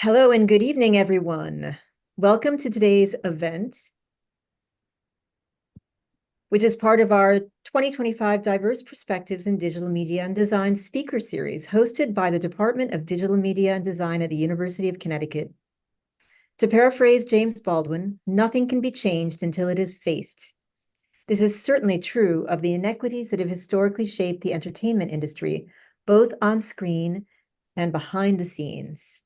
Hello and good evening, everyone. Welcome to today's event, which is part of our 2025 Diverse Perspectives in Digital Media and Design speaker series, hosted by the Department of Digital Media and Design at the University of Connecticut. To paraphrase James Baldwin, nothing can be changed until it is faced. This is certainly true of the inequities that have historically shaped the entertainment industry, both on screen and behind the scenes.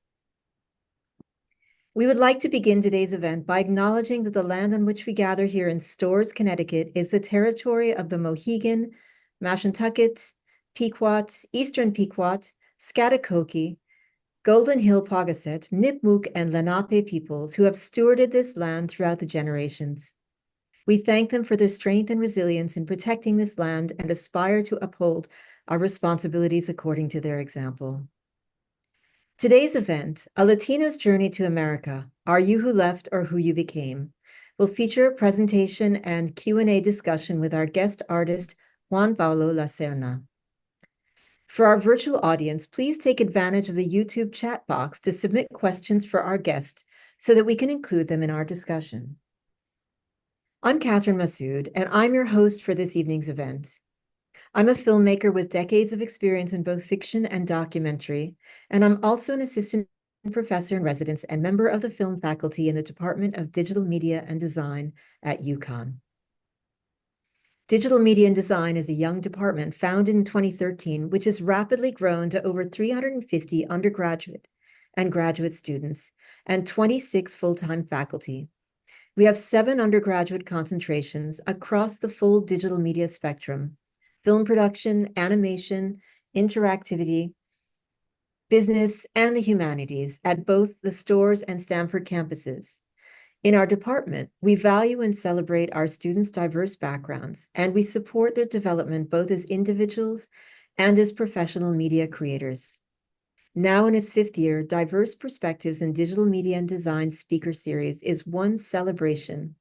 We would like to begin today's event by acknowledging that the land on which we gather here in STARZ, Connecticut, is the territory of the Mohegan, Mashantucket, Pequot, Eastern Pequot, Scatacoke, Golden Hill Paugussett, Nipmuc, and Lenape peoples who have stewarded this land throughout the generations. We thank them for their strength and resilience in protecting this land and aspire to uphold our responsibilities according to their example. Today's event, A Latino's Journey to America, Are You Who Left or Who You Became, will feature a presentation and Q&A discussion with our guest artist, Juan Paulo Laserna. For our virtual audience, please take advantage of the YouTube chat box to submit questions for our guest so that we can include them in our discussion. I'm Katharina Massoud, and I'm your host for this evening's event. I'm a filmmaker with decades of experience in both fiction and documentary, and I'm also an assistant professor in residence and member of the film faculty in the Department of Digital Media and Design at UConn. Digital Media and Design is a young department founded in 2013, which has rapidly grown to over 350 undergraduate and graduate students and 26 full-time faculty. We have 7 undergraduate concentrations across the full digital media spectrum: film production, animation, interactivity, business, and the humanities at both the STARZ and Stanford campuses. In our department, we value and celebrate our students' diverse backgrounds, and we support their development both as individuals and as professional media creators. Now in its 5th year, Diverse Perspectives in Digital Media and Design speaker series is one celebration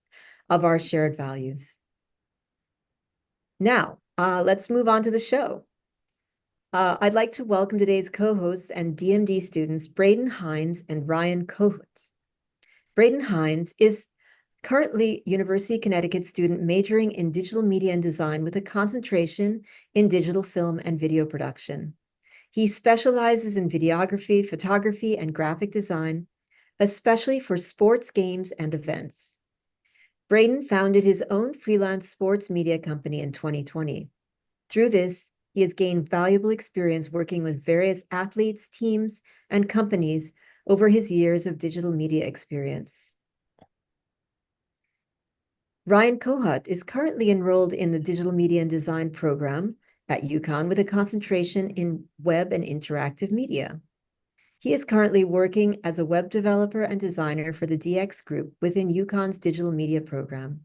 of our shared values. Now, let's move on to the show. I'd like to welcome today's co-hosts and DMD students, Braden Hines and Ryan Kohut. Braden Hines is currently University of Connecticut student majoring in digital media and design with a concentration in digital film and video production. He specializes in videography, photography, and graphic design, especially for sports, games, and events. Braden founded his own freelance sports media company in 2020. Through this, he has gained valuable experience working with various athletes, teams, and companies over his years of digital media experience. Ryan Kohut is currently enrolled in the Digital Media and Design program at UConn with a concentration in web and interactive media. He is currently working as a web developer and designer for the DX Group within UConn's digital media program.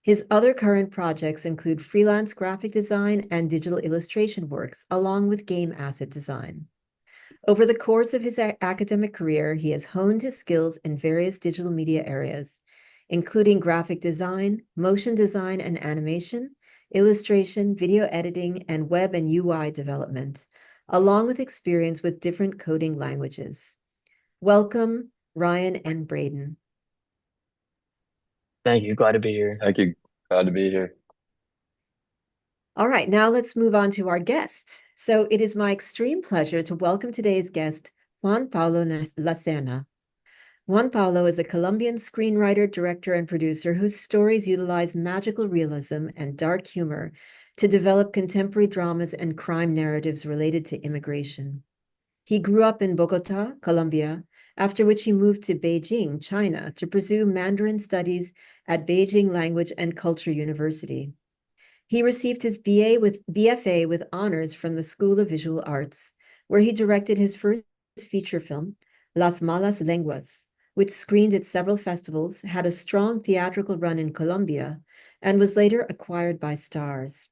His other current projects include freelance graphic design and digital illustration works, along with game asset design. Over the course of his academic career, he has honed his skills in various digital media areas, including graphic design, motion design and animation, illustration, video editing, and web and UI development, along with experience with different coding languages. Welcome, Ryan and Braden. Thank you. Glad to be here. Thank you. Glad to be here. All right, now let's move on to our guest. So it is my extreme pleasure to welcome today's guest, Juan Paulo Laserna. Juan Paulo is a Colombian screenwriter, director, and producer whose stories utilize magical realism and dark humor to develop contemporary dramas and crime narratives related to immigration. He grew up in Bogotá, Colombia, after which he moved to Beijing, China, to pursue Mandarin Studies at Beijing Language and Culture University. He received his BFA with honors from the School of Visual Arts, where he directed his first feature film, Las Malas Lenguas, which screened at several festivals, had a strong theatrical run in Colombia, and was later acquired by STARZ.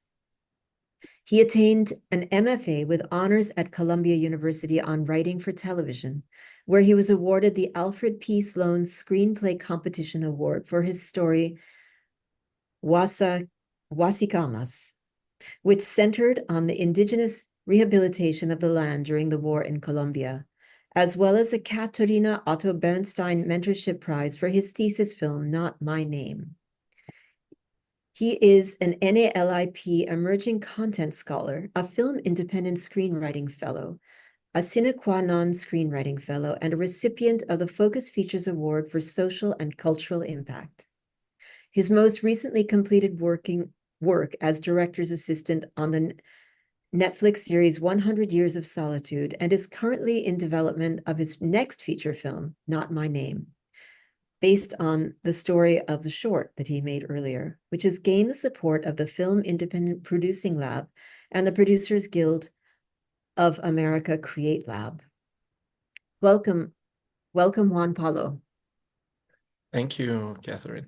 He attained an MFA with honors at Columbia University on writing for television, where he was awarded the Alfred P. Sloan Screenplay Competition Award for his story Huasicamas, which centered on the indigenous rehabilitation of the land during the war in Colombia, as well as a Katharina Otto-Bernstein Mentorship Prize for his thesis film, Not My Name. He is an NALIP Emerging Content Scholar, a Film Independent Screenwriting Fellow, a sine qua non Screenwriting Fellow, and a recipient of the Focus Features Award for Social and Cultural Impact. His most recently completed work as director's assistant on the Netflix series 100 Years of Solitude, and is currently in development of his next feature film, Not My Name, based on the story of the short that he made earlier, which has gained the support of the Film Independent Producing Lab and the Producers Guild of America Create Lab. Welcome, Juan Paulo. Thank you, Catherine.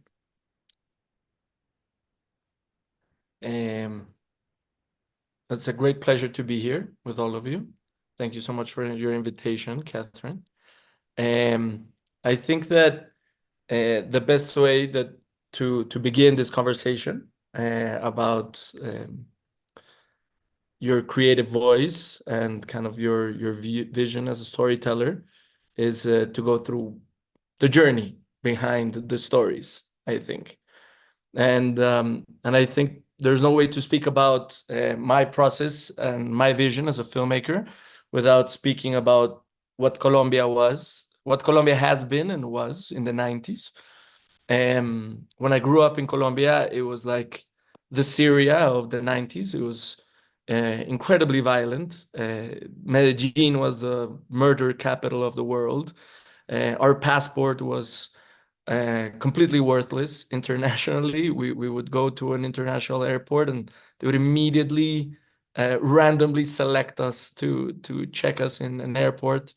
It's a great pleasure to be here with all of you. Thank you so much for your invitation, Catherine. I think that the best way that to begin this conversation about your creative voice and kind of your vision as a storyteller is to go through the journey behind the stories, I think. And I think there's no way to speak about my process and my vision as a filmmaker without speaking about what Colombia has been and was in the 90s. When I grew up in Colombia, it was like the Syria of the 90s. It was incredibly violent. Medellin was the murder capital of the world. Our passport was completely worthless internationally. We would go to an international airport and they would immediately randomly select us to check us in an airport,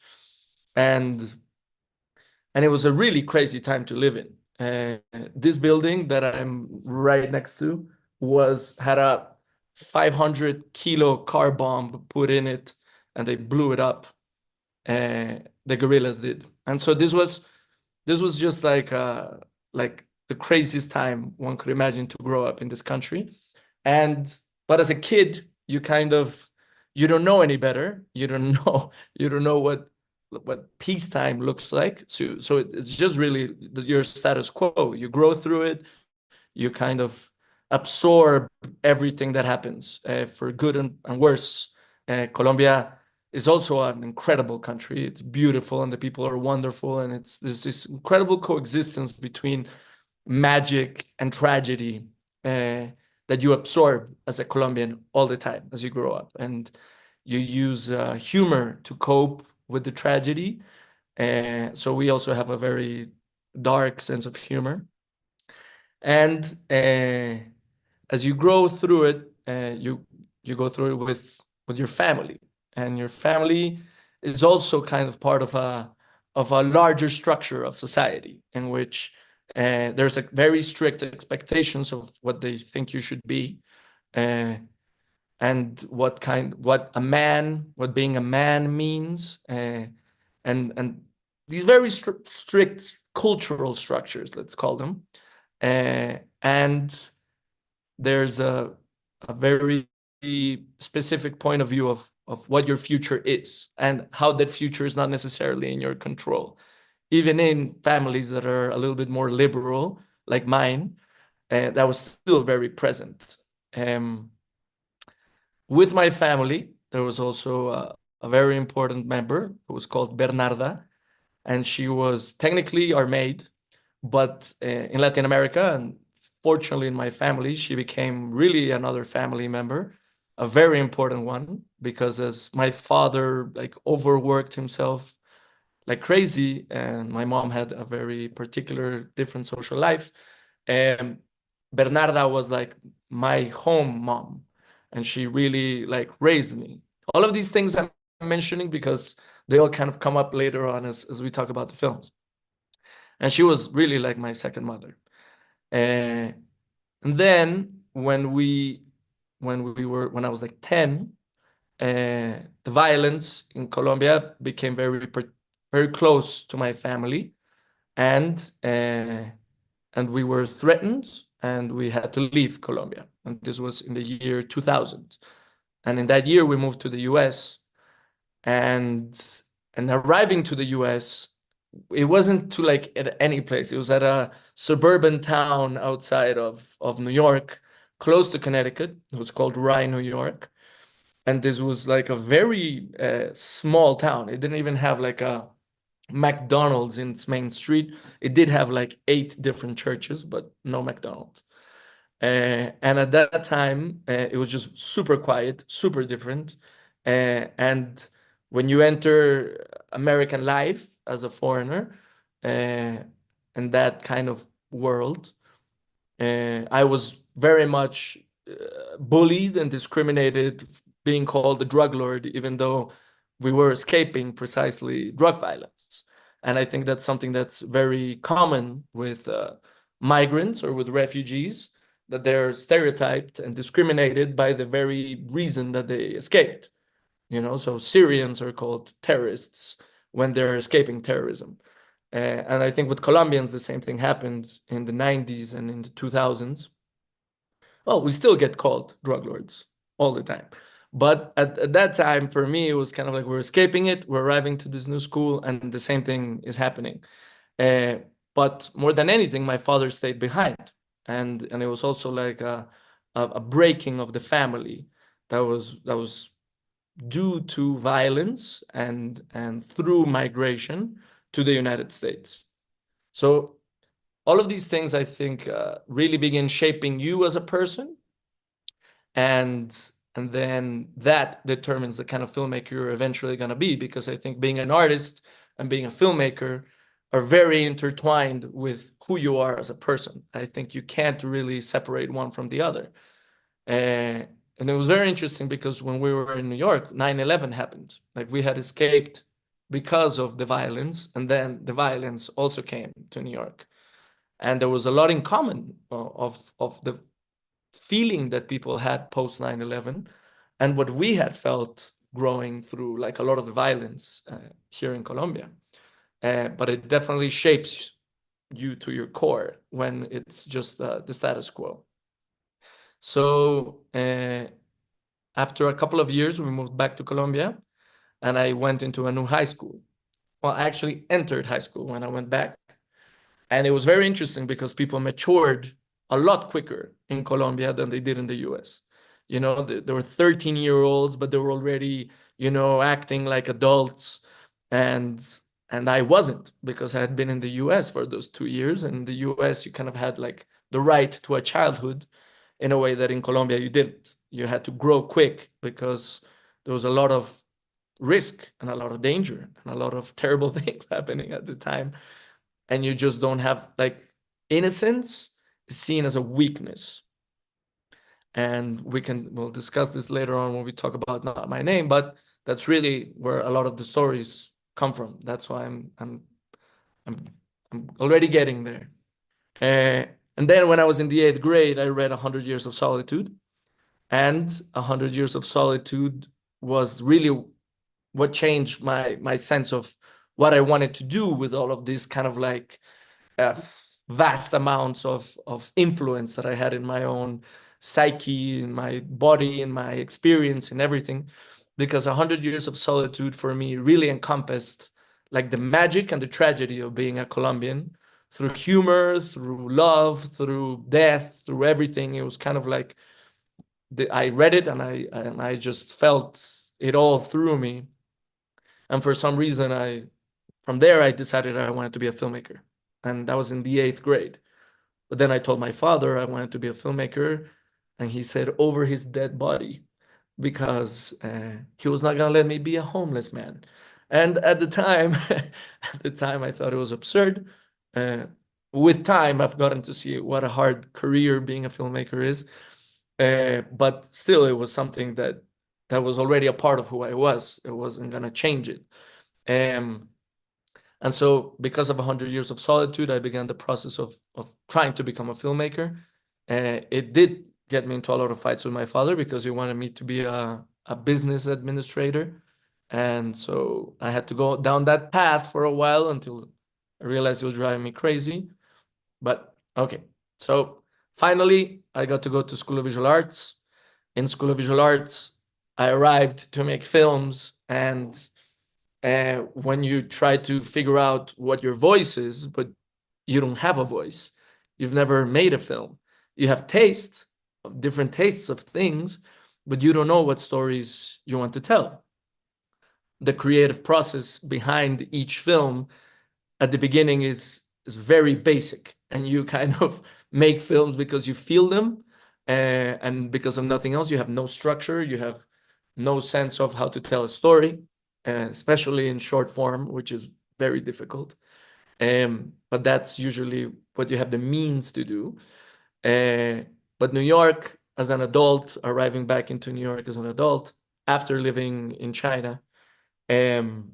and it was a really crazy time to live in. This building that I'm right next to had a 500-kilo car bomb put in it, and they blew it up. The guerrillas did, and so this was just like the craziest time one could imagine to grow up in this country. But as a kid, you don't know any better. You don't know what peacetime looks like. So it's just really your status quo. You grow through it. You kind of absorb everything that happens, for good and worse. Colombia is also an incredible country. It's beautiful and the people are wonderful, and there's this incredible coexistence between magic and tragedy that you absorb as a Colombian all the time as you grow up, and you use humor to cope with the tragedy. So we also have a very dark sense of humor, and as you grow through it, you go through it with your family, and your family is also kind of part of a larger structure of society in which there's a very strict expectations of what they think you should be, and what being a man means, and these very strict cultural structures, let's call them, and there's a very specific point of view of what your future is and how that future is not necessarily in your control. Even in families that are a little bit more liberal, like mine, that was still very present. With my family, there was also a very important member who was called Bernarda, and she was technically our maid, but in Latin America, and fortunately in my family, she became really another family member, a very important one, because as my father like overworked himself like crazy, and my mom had a very particular different social life, and Bernarda was like my home mom, and she really like raised me. All of these things I'm mentioning because they all kind of come up later on as we talk about the films. And she was really like my second mother. And then when I was like 10, the violence in Colombia became very close to my family, and we were threatened, and we had to leave Colombia. And this was in the year 2000. And in that year, we moved to the US. And And arriving to the US, it wasn't to like at any place. It was at a suburban town outside of New York, close to Connecticut. It was called Rye, New York. And this was like a very small town. It didn't even have like a McDonald's in its main street. It did have like 8 different churches, but no McDonald's. And at that time, it was just super quiet, super different. And when you enter American life as a foreigner, in that kind of world, I was very much bullied and discriminated, being called a drug lord, even though we were escaping precisely drug violence. And I think that's something that's very common with migrants or with refugees, that they're stereotyped and discriminated by the very reason that they escaped. You know, so Syrians are called terrorists when they're escaping terrorism. And I think with Colombians, the same thing happened in the 90s and in the 2000s. Well, we still get called drug lords all the time. But at that time, for me, it was kind of like we're escaping it, we're arriving to this new school, and the same thing is happening. Uh, but more than anything, my father stayed behind. And it was also like a breaking of the family that was due to violence and through migration to the United States. So all of these things, I think, really begin shaping you as a person, and then that determines the kind of filmmaker you're eventually going to be. Because I think being an artist and being a filmmaker are very intertwined with who you are as a person. I think you can't really separate one from the other. And it was very interesting because when we were in New York, 9/11 happened. Like we had escaped because of the violence, and then the violence also came to New York. And there was a lot in common of the feeling that people had post 9/11 and what we had felt growing through like a lot of the violence here in Colombia. But it definitely shapes you to your core when it's just the status quo. So after a couple of years, we moved back to Colombia, and I went into a new high school. Well, I actually entered high school when I went back. And it was very interesting because people matured a lot quicker in Colombia than they did in the US. You know, there were 13-year-olds, but they were already, you know, acting like adults. And and I wasn't, because I had been in the US for those 2 years. And in the US, you kind of had like the right to a childhood in a way that in Colombia you didn't. You had to grow quick because there was a lot of risk and a lot of danger and a lot of terrible things happening at the time. And you just don't have like innocence is seen as a weakness. And we'll discuss this later on when we talk about Not My Name, but that's really where a lot of the stories come from. That's why I'm already getting there. And then when I was in the 8th grade, I read 100 Years of Solitude. And 100 Years of Solitude was really what changed my sense of what I wanted to do with all of this kind of like vast amounts of influence that I had in my own psyche, in my body, in my experience, and everything. Because 100 Years of Solitude for me really encompassed like the magic and the tragedy of being a Colombian, through humor, through love, through death, through everything. It was kind of like I read it and I just felt it all through me. And for some reason, from there I decided I wanted to be a filmmaker. And that was in the 8th grade. But then I told my father I wanted to be a filmmaker, and he said over his dead body, because he was not gonna let me be a homeless man. And at the time, I thought it was absurd. With time, I've gotten to see what a hard career being a filmmaker is. But still, it was something that was already a part of who I was. It wasn't gonna change it. And so because of 100 Years of Solitude, I began the process of trying to become a filmmaker. It did get me into a lot of fights with my father because he wanted me to be a business administrator. And so I had to go down that path for a while until I realized it was driving me crazy. But okay, so finally I got to go to School of Visual Arts. In School of Visual Arts, I arrived to make films, and when you try to figure out what your voice is, but you don't have a voice. You've never made a film. You have tastes, different tastes of things, but you don't know what stories you want to tell. The creative process behind each film at the beginning is very basic, and you kind of make films because you feel them, and because of nothing else. You have no structure, you have no sense of how to tell a story, especially in short form, which is very difficult. But that's usually what you have the means to do. But New York, as an adult, arriving back into New York as an adult after living in China, um,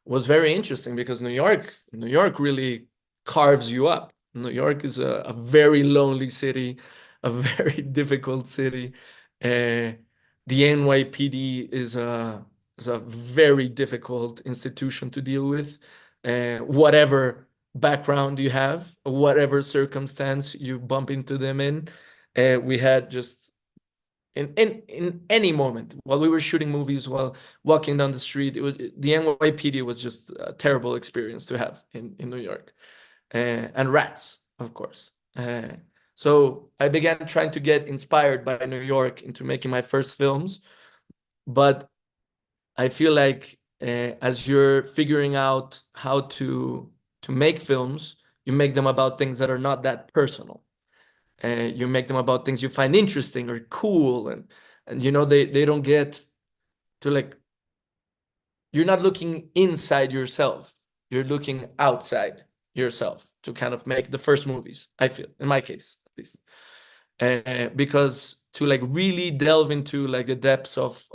was very interesting because New York really carves you up. New York is a very lonely city, a very difficult city. The NYPD is a very difficult institution to deal with. Whatever background you have, whatever circumstance you bump into them in, we had just in any moment while we were shooting movies, while walking down the street, it was the NYPD was just a terrible experience to have in New York, and rats, of course. So I began trying to get inspired by New York into making my first films, but I feel like as you're figuring out how to make films, you make them about things that are not that personal. You make them about things you find interesting or cool, and you know they don't get to like, you're not looking inside yourself, you're looking outside yourself to kind of make the first movies, I feel, in my case at least. Because to like really delve into like the depths of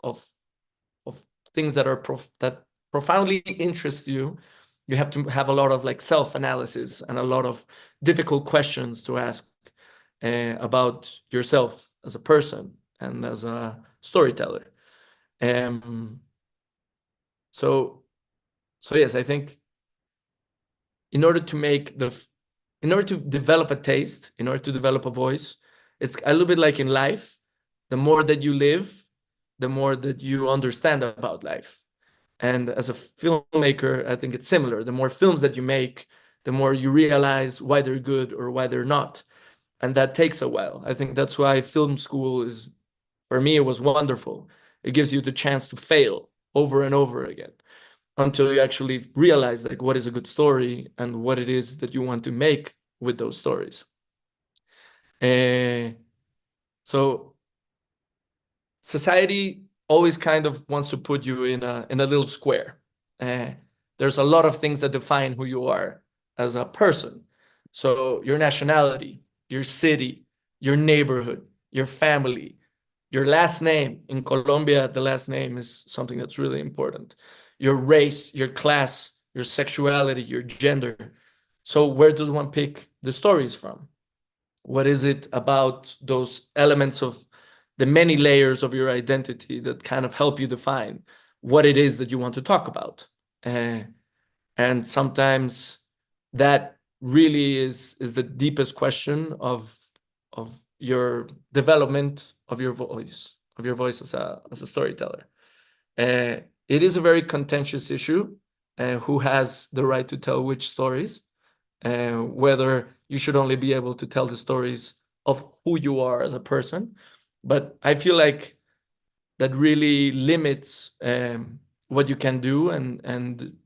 things that are that profoundly interest you, you have to have a lot of like self-analysis and a lot of difficult questions to ask about yourself as a person and as a storyteller. Um, so, so yes, I think in order to make in order to develop a taste, in order to develop a voice, it's a little bit like in life. The more that you live, the more that you understand about life. And as a filmmaker, I think it's similar. The more films that you make, the more you realize why they're good or why they're not. And that takes a while. I think that's why film school is, for me, it was wonderful. It gives you the chance to fail over and over again until you actually realize like what is a good story and what it is that you want to make with those stories. So society always kind of wants to put you in a little square. There's a lot of things that define who you are as a person. So your nationality, your city, your neighborhood, your family, your last name. In Colombia, the last name is something that's really important. Your race, your class, your sexuality, your gender. So where does one pick the stories from? What is it about those elements of the many layers of your identity that kind of help you define what it is that you want to talk about? And sometimes that really is the deepest question of your development of your voice as a storyteller. It is a very contentious issue. Who has the right to tell which stories? Whether you should only be able to tell the stories of who you are as a person. But I feel like that really limits what you can do. And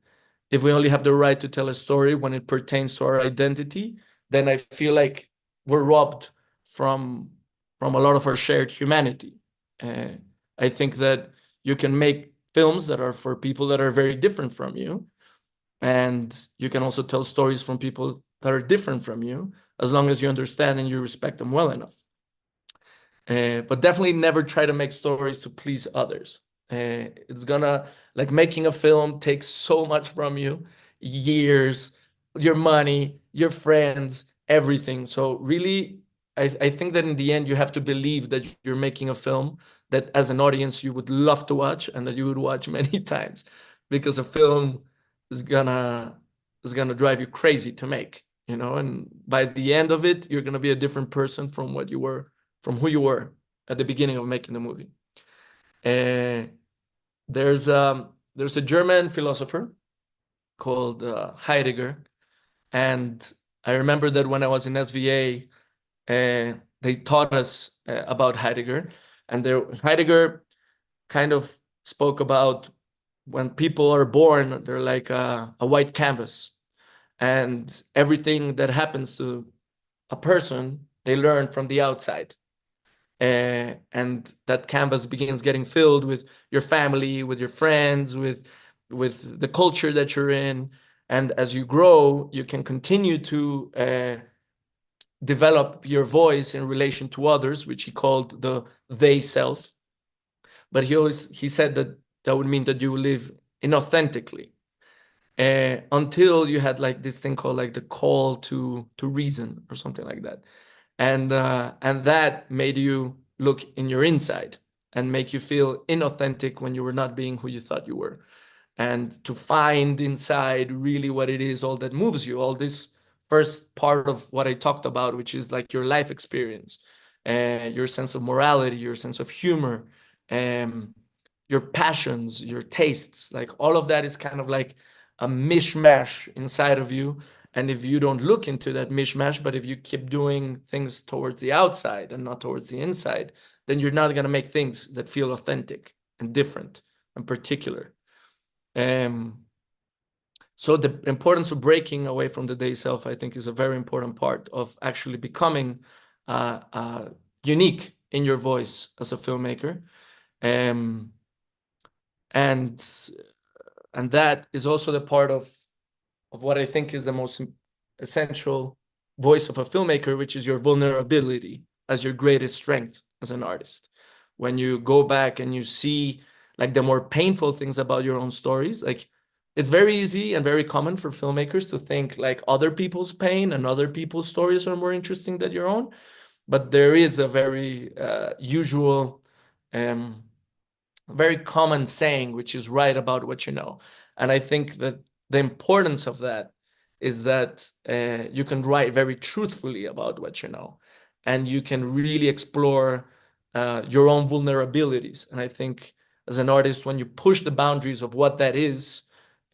if we only have the right to tell a story when it pertains to our identity, then I feel like we're robbed from a lot of our shared humanity. I think that you can make films that are for people that are very different from you, and you can also tell stories from people that are different from you, as long as you understand and you respect them well enough. But definitely never try to make stories to please others. It's gonna, like, making a film takes so much from you, years, your money, your friends, everything. So really, I think that in the end, you have to believe that you're making a film that as an audience, you would love to watch and that you would watch many times, because a film is gonna drive you crazy to make, you know, and by the end of it, you're gonna be a different person from who you were at the beginning of making the movie. There's there's a German philosopher called Heidegger, and I remember that when I was in SVA, they taught us about Heidegger, and Heidegger kind of spoke about when people are born, they're like a white canvas, and everything that happens to a person, they learn from the outside. And that canvas begins getting filled with your family, with your friends, with the culture that you're in. And as you grow, you can continue to develop your voice in relation to others, which he called the they self. But he said that that would mean that you live inauthentically until you had like this thing called like the call to reason or something like that, and that made you look in your inside and make you feel inauthentic when you were not being who you thought you were, and to find inside really what it is, all that moves you, all this first part of what I talked about, which is like your life experience, your sense of morality, your sense of humor, um, your passions, your tastes, like all of that is kind of like a mishmash inside of you. And if you don't look into that mishmash, but if you keep doing things towards the outside and not towards the inside, then you're not going to make things that feel authentic and different and particular. So the importance of breaking away from the day self, I think, is a very important part of actually becoming unique in your voice as a filmmaker. Um, and that is also the part of what I think is the most essential voice of a filmmaker, which is your vulnerability as your greatest strength as an artist. When you go back and you see like the more painful things about your own stories, like it's very easy and very common for filmmakers to think like other people's pain and other people's stories are more interesting than your own. But there is a very usual, very common saying, which is write about what you know. And I think that the importance of that is that you can write very truthfully about what you know, and you can really explore your own vulnerabilities. And I think as an artist, when you push the boundaries of what that is,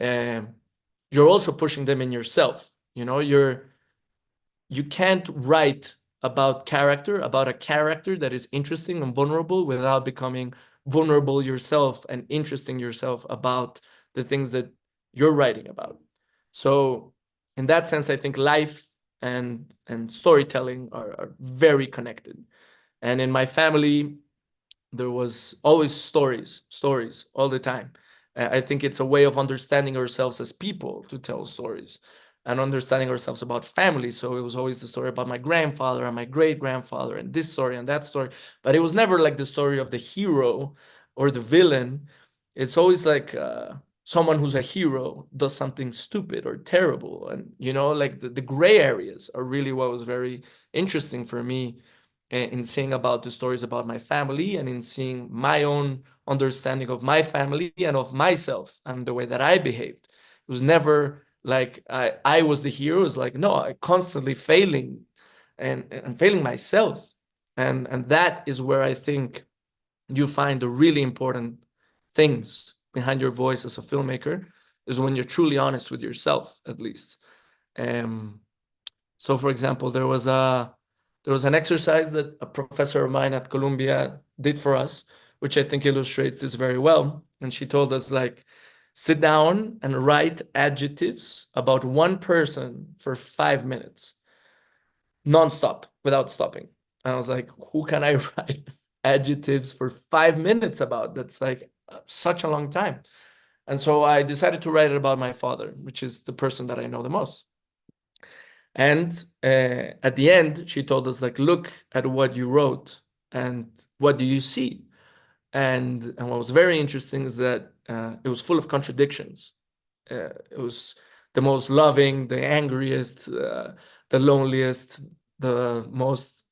you're also pushing them in yourself. You know, you can't write about a character that is interesting and vulnerable without becoming vulnerable yourself and interesting yourself about the things that you're writing about. So in that sense, I think life and storytelling are very connected. And in my family, there was always stories all the time. I think it's a way of understanding ourselves as people to tell stories and understanding ourselves about family. So it was always the story about my grandfather and my great grandfather and this story and that story. But it was never like the story of the hero or the villain. It's always like someone who's a hero does something stupid or terrible. And, you know, like the gray areas are really what was very interesting for me in seeing about the stories about my family and in seeing my own understanding of my family and of myself and the way that I behaved. It was never like I was the hero. It was like, no, I constantly failing and failing myself. And that is where I think you find the really important things behind your voice as a filmmaker, is when you're truly honest with yourself, at least. So for example, there was an exercise that a professor of mine at Colombia did for us, which I think illustrates this very well. And she told us, like, sit down and write adjectives about one person for 5 minutes, nonstop, without stopping. And I was like, who can I write adjectives for 5 minutes about? That's like such a long time. And so I decided to write it about my father, which is the person that I know the most. And at the end, she told us, like, look at what you wrote and what do you see? And what was very interesting is that it was full of contradictions. It was the most loving, the angriest, the loneliest, the most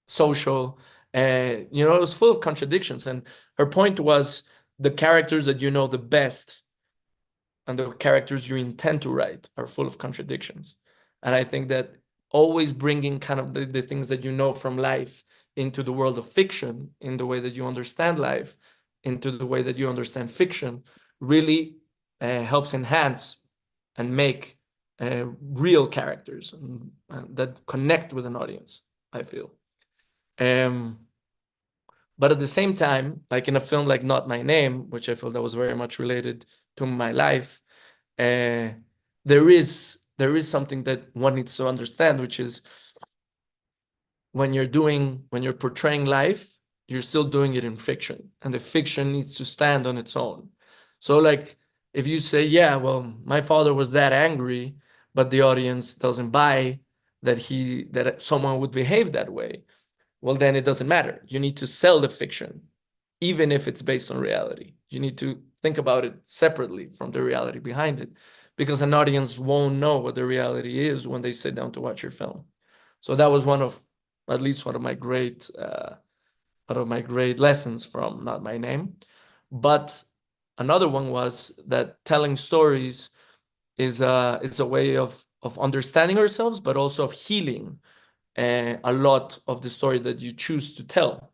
social. You know, it was full of contradictions. And her point was the characters that you know the best and the characters you intend to write are full of contradictions. And I think that always bringing kind of the things that you know from life into the world of fiction, in the way that you understand life, into the way that you understand fiction, really helps enhance and make real characters that connect with an audience, I feel. But at the same time, like in a film like Not My Name, which I feel that was very much related to my life, there is something that one needs to understand, which is when you're portraying life, you're still doing it in fiction, and the fiction needs to stand on its own. So like if you say, yeah, well, my father was that angry, but the audience doesn't buy that someone would behave that way, well, then it doesn't matter. You need to sell the fiction, even if it's based on reality. You need to think about it separately from the reality behind it, because an audience won't know what the reality is when they sit down to watch your film. So that was at least one of my great lessons from Not My Name. But another one was that telling stories is a way of understanding ourselves, but also of healing a lot of the story that you choose to tell.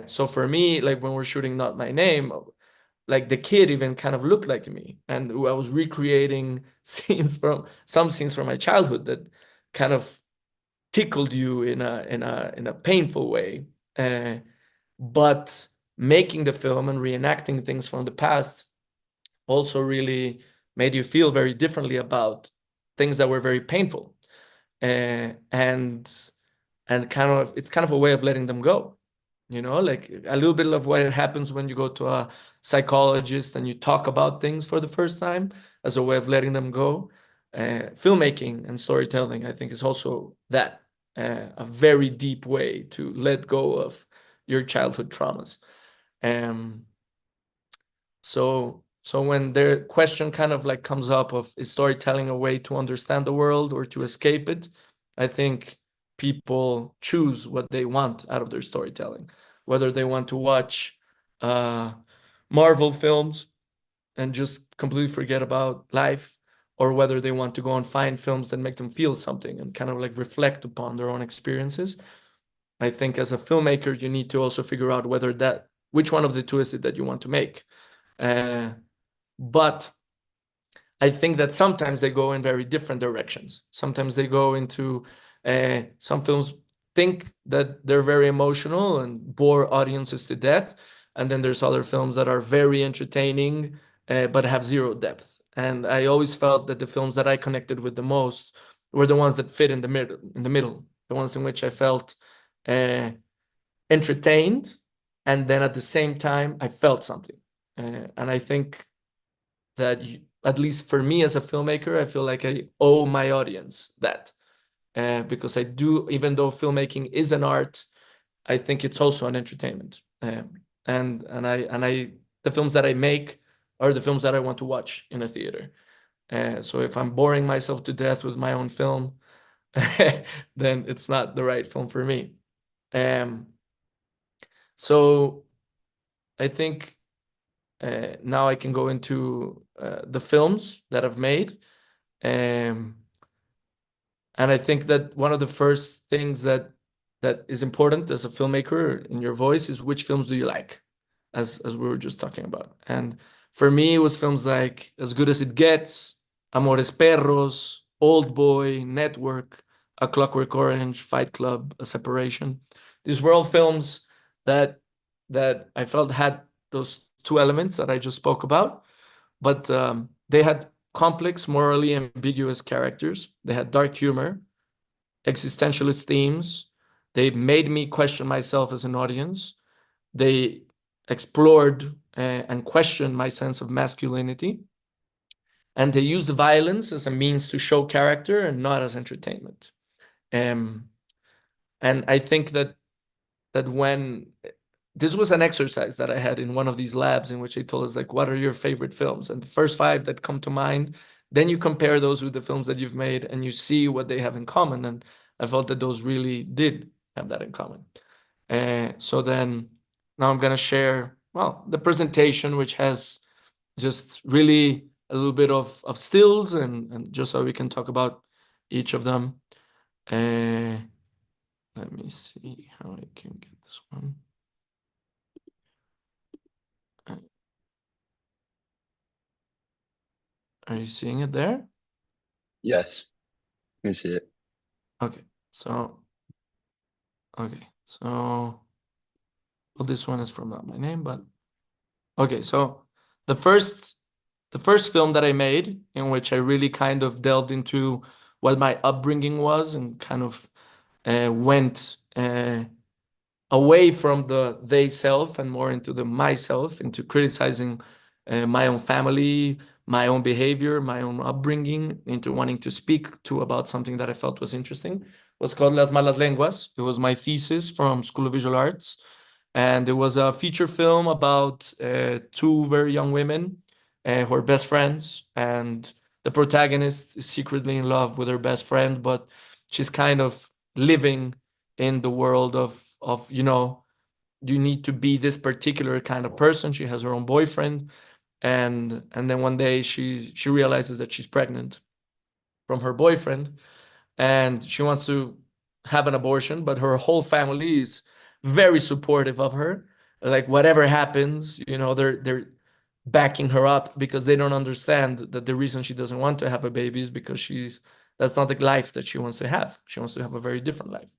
So for me, like when we're shooting Not My Name, like the kid even kind of looked like me, and I was recreating some scenes from my childhood that kind of tickled you in a painful way. Uh, but making the film and reenacting things from the past also really made you feel very differently about things that were very painful. And it's kind of a way of letting them go, like a little bit of what happens when you go to a psychologist and you talk about things for the first time, as a way of letting them go. Filmmaking and storytelling, I think, is also that, a very deep way to let go of your childhood traumas. um so when the question kind of like comes up of, is storytelling a way to understand the world or to escape it, I think people choose what they want out of their storytelling, whether they want to watch uh, Marvel films and just completely forget about life, or whether they want to go and find films that make them feel something and kind of like reflect upon their own experiences. I think as a filmmaker, you need to also figure out which one of the two is it that you want to make. Uh, but I think that sometimes they go in very different directions. Sometimes they go into some films think that they're very emotional and bore audiences to death, and then there's other films that are very entertaining but have zero depth. And I always felt that the films that I connected with the most were the ones that fit in the middle, the ones in which I felt uh, entertained, and then at the same time I felt something. And I think that at least for me as a filmmaker, I feel like I owe my audience that, because I do, even though filmmaking is an art, I think it's also an entertainment. And the films that I make are the films that I want to watch in a theater. So if I'm boring myself to death with my own film, then it's not the right film for me. Um, so I think now I can go into the films that I've made. Um, and I think that one of the first things that is important as a filmmaker in your voice is, which films do you like, as we were just talking about. And for me, it was films like As Good as It Gets, Amores Perros, Old Boy, Network, A Clockwork Orange, Fight Club, A Separation. These were all films that I felt had those two elements that I just spoke about, but they had complex, morally ambiguous characters. They had dark humor, existentialist themes. They made me question myself as an audience. They explored and questioned my sense of masculinity. And they used violence as a means to show character and not as entertainment. Um, and I think that when this was an exercise that I had in one of these labs, in which they told us, like, what are your favorite films? And the first five that come to mind, then you compare those with the films that you've made and you see what they have in common. And I felt that those really did have that in common. So then now I'm going to share, well, the presentation, which has just really a little bit of stills, and just so we can talk about each of them. Uh, Let me see how I can get this one. Are you seeing it there? Yes, I see it. Okay, so well, this one is from not my name, but okay. So the first film that I made, in which I really kind of delved into what my upbringing was and kind of went away from the they self and more into the myself, into criticizing my own family, my own behavior, my own upbringing, into wanting to speak to about something that I felt was interesting, was called Las Malas Lenguas. It was my thesis from School of Visual Arts. And it was a feature film about two very young women who are best friends. And the protagonist is secretly in love with her best friend, but she's kind of living in the world of you need to be this particular kind of person. She has her own boyfriend, and then one day she realizes that she's pregnant from her boyfriend, and she wants to have an abortion, but her whole family is very supportive of her. Like whatever happens, they're backing her up because they don't understand that the reason she doesn't want to have a baby is because that's not the life that she wants to have. She wants to have a very different life.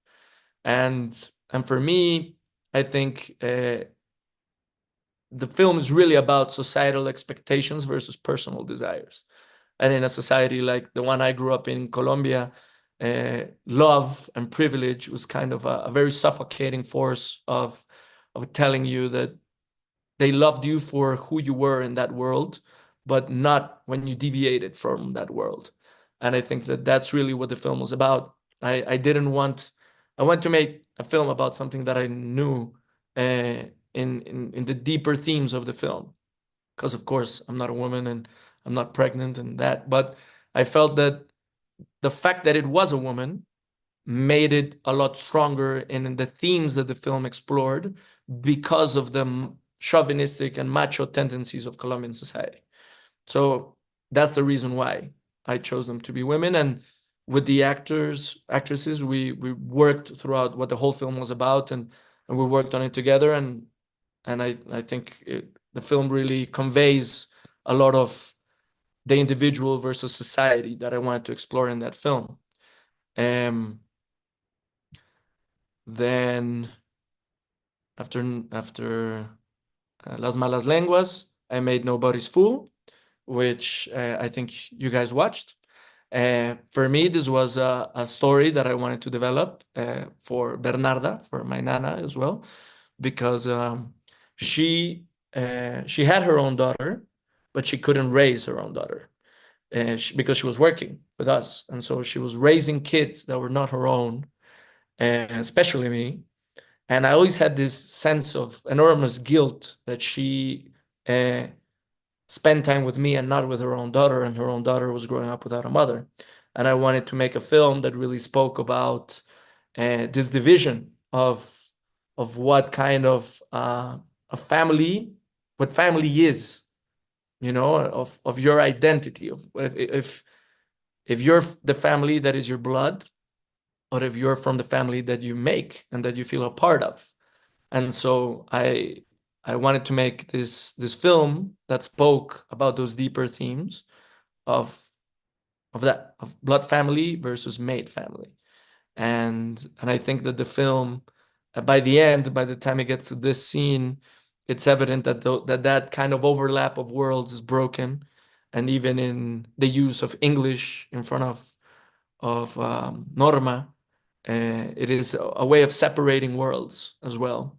And for me, I think the film is really about societal expectations versus personal desires. And in a society like the one I grew up in Colombia, love and privilege was kind of a very suffocating force of telling you that they loved you for who you were in that world, but not when you deviated from that world. And I think that that's really what the film was about. I want to make a film about something that I knew in the deeper themes of the film. Because of course I'm not a woman and I'm not pregnant and that, but I felt that the fact that it was a woman made it a lot stronger in the themes that the film explored because of the chauvinistic and macho tendencies of Colombian society. So that's the reason why I chose them to be women. And with the actresses, we worked throughout what the whole film was about, and we worked on it together. And I think the film really conveys a lot of the individual versus society that I wanted to explore in that film. Then after Las Malas Lenguas, I made Nobody's Fool, which I think you guys watched. For me, this was a story that I wanted to develop for Bernarda, for my nana as well, because she had her own daughter, but she couldn't raise her own daughter because she was working with us, and so she was raising kids that were not her own, especially me. And I always had this sense of enormous guilt that she spent time with me and not with her own daughter, and her own daughter was growing up without a mother. And I wanted to make a film that really spoke about this division of what kind of a family, what family is, of your identity, of if you're the family that is your blood, or if you're from the family that you make and that you feel a part of. And so I wanted to make this film that spoke about those deeper themes of of blood family versus made family. And I think that the film, by the end, by the time it gets to this scene, it's evident that that kind of overlap of worlds is broken, and even in the use of English in front of Norma, it is a way of separating worlds as well,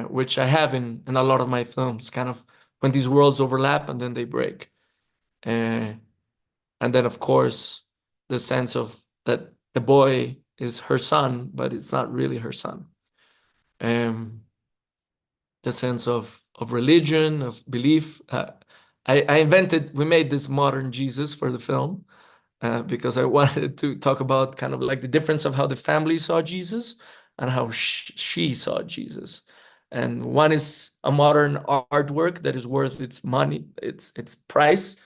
which I have in a lot of my films, kind of when these worlds overlap and then they break. And then, of course, the sense of that the boy is her son, but it's not really her son. The sense of religion, of belief. We made this modern Jesus for the film, because I wanted to talk about kind of like the difference of how the family saw Jesus and how she saw Jesus. And one is a modern artwork that is worth its money, its price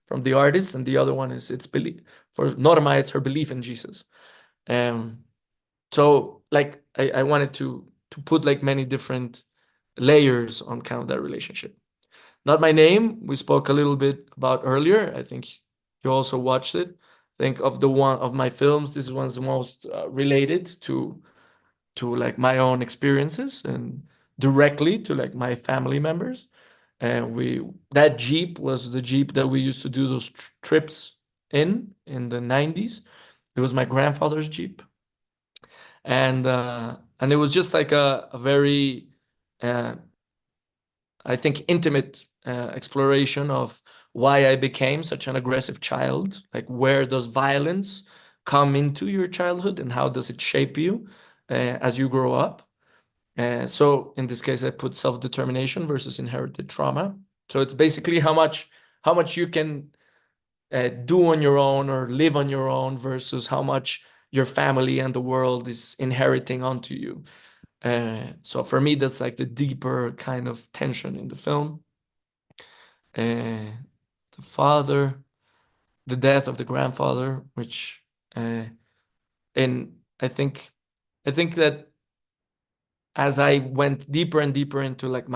from the artist, and the other one is its belief. For Norma, it's her belief in Jesus. So like I wanted to put like many different layers on kind of that relationship. Not My Name, we spoke a little bit about earlier. I think you also watched it. I think of the one of my films, this is one's the most related to like my own experiences and directly to like my family members. And that Jeep was the Jeep that we used to do those trips in the 90s. It was my grandfather's Jeep. And it was just like a very I think intimate exploration of why I became such an aggressive child. Like, where does violence come into your childhood and how does it shape you as you grow up? So in this case, I put self-determination versus inherited trauma. So it's basically how much you can do on your own or live on your own versus how much your family and the world is inheriting onto you. So for me, that's like the deeper kind of tension in the film. The father, the death of the grandfather, which, and I think that as I went deeper and deeper into like